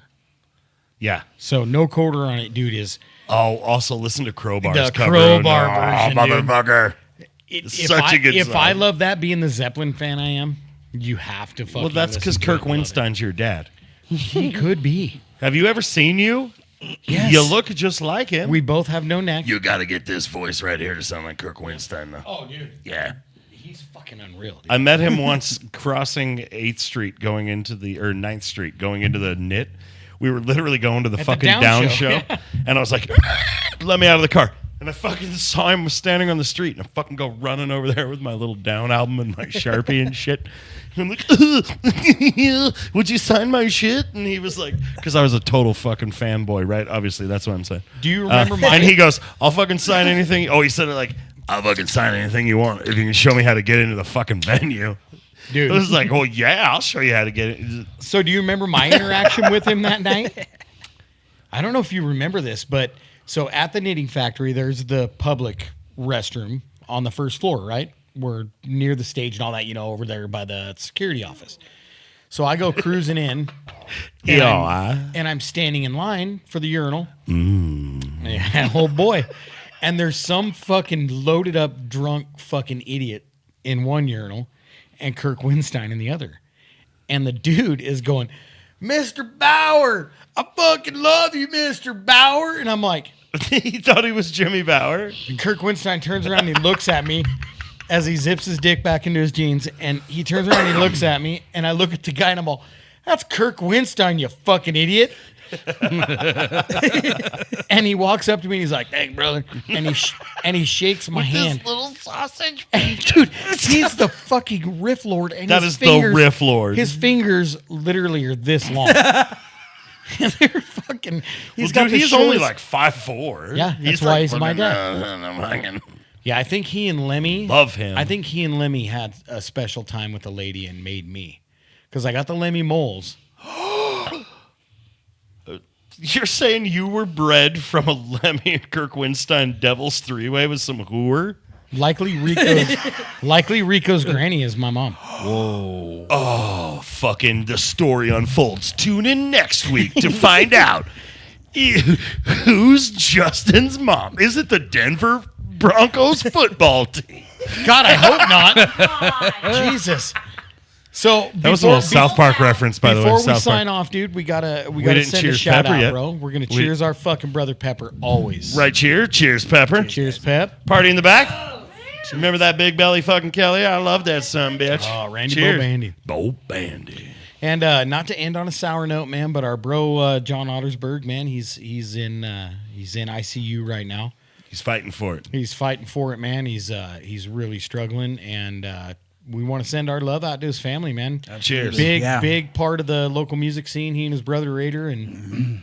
S3: Yeah.
S2: So no quarter on it, dude. Is
S3: Oh, also listen to Crowbar's
S2: The
S3: cover.
S2: Crowbar version, dude.
S3: motherfucker.
S2: if
S3: Such a good
S2: If
S3: song.
S2: I love that, being the Zeppelin fan I am, you have to fucking.
S3: Well, that's
S2: listen
S3: because
S2: to it
S3: Kirk
S2: and love it.
S3: Winstein's your dad.
S2: He could be.
S3: Have you ever seen you?
S2: Yes.
S3: You look just like him.
S2: We both have no neck.
S3: You got to get this voice right here to sound like Kirk Winstein, though.
S2: Oh, dude.
S3: Yeah.
S2: He's fucking unreal, dude.
S3: I met him once crossing 8th Street going into the, or 9th Street going into the knit. We were literally going to the
S2: At the
S3: fucking
S2: Down
S3: Down
S2: show.
S3: show. And I was like, let me out of the car. And I fucking saw him standing on the street. And I fucking go running over there with my little Down album and my Sharpie and shit. And I'm like, would you sign my shit? And he was like, because I was a total fucking fanboy, right? Obviously, that's what I'm saying.
S2: Do you remember my?
S3: And he goes, I'll fucking sign anything. Oh, he said it like, I'll fucking sign anything you want if you can show me how to get into the fucking venue.
S2: Dude.
S3: I was like, well, yeah, I'll show you how to get it.
S2: So do you remember my interaction with him that night? I don't know if you remember this, but so at the Knitting Factory, there's the public restroom on the first floor, right? We're near the stage and all that, over there by the security office. So I go cruising in, and I'm standing in line for the urinal. Yeah, oh boy. And there's some fucking loaded up, drunk fucking idiot in one urinal and Kirk Winstein in the other. And the dude is going, Mr. Bauer, I fucking love you, Mr. Bauer. And I'm like,
S3: He thought he was Jimmy Bauer.
S2: and Kirk Winstein turns around and he looks at me as he zips his dick back into his jeans. And he turns around and he looks at me. And I look at the guy and I'm all, that's Kirk Winstein, you fucking idiot. And he walks up to me and he's like, "Hey, brother," and he shakes my hand.
S3: This little sausage.
S2: And, dude, he's the fucking riff lord. And
S3: That
S2: his
S3: is
S2: fingers,
S3: the riff lord.
S2: His fingers literally are this long. And they're fucking. He's
S3: Well,
S2: got
S3: dude,
S2: the
S3: he's only
S2: shortest-
S3: like 5'4".
S2: Yeah, that's why he's my dad.
S3: dad.
S2: Yeah, I think he and Lemmy
S3: Love him.
S2: I think he and Lemmy had a special time with a lady and made me, because I got the Lemmy moles.
S3: You're saying you were bred from a Lemmy and Kirk Winstein Devil's three-way with some hooer?
S2: Likely Rico's granny is my mom.
S3: Oh, fucking the story unfolds. Tune in next week to find out who's Justin's mom. Is it the Denver Broncos football team?
S2: God, I hope not. Jesus. So
S3: That was a little South Park reference, by the way.
S2: Before we
S3: South
S2: sign
S3: Park.
S2: off, dude, we gotta
S3: didn't
S2: send a
S3: cheers
S2: shout
S3: Pepper
S2: out,
S3: yet.
S2: bro. We're gonna cheers our fucking brother Pepper always.
S3: Right, cheers, Pepper.
S2: Cheers, Pep.
S3: Party in the back. Remember that big belly fucking Kelly? I love that son, bitch.
S2: Oh, Randy
S3: Cheers.
S2: Bo Bandy.
S3: Bo Bandy.
S2: And not to end on a sour note, man, but our bro John Ottersberg, man, he's in ICU right now.
S3: He's fighting for it.
S2: He's fighting for it, man. He's really struggling, and we want to send our love out to his family, man.
S3: Cheers.
S2: Big part of the local music scene. He and his brother Raider, and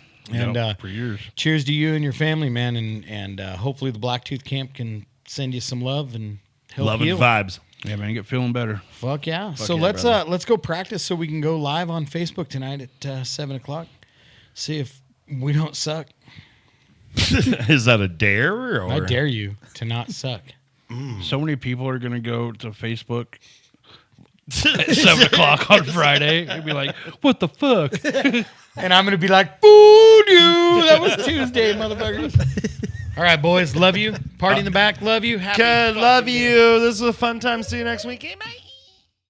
S4: for years.
S2: cheers to you and your family, man. And hopefully the Blacktooth Camp can send you some love and help
S3: Love and
S2: heal.
S3: vibes.
S4: Yeah, man, get feeling better.
S2: Fuck yeah! So
S4: yeah,
S2: let's go practice so we can go live on Facebook tonight at 7:00. See if we don't suck.
S3: Is that a dare? Or?
S2: I dare you to not suck.
S4: So many people are gonna go to Facebook at 7:00 on Friday and be like, "What the fuck?"
S2: And I'm gonna be like, "Boo-doo! That was Tuesday, motherfuckers." All right, boys, love you. Party in the back, love you. Happy
S3: Good,
S2: fucking
S3: love
S2: day.
S3: you. This was a fun time. See you next week. Hey, mate.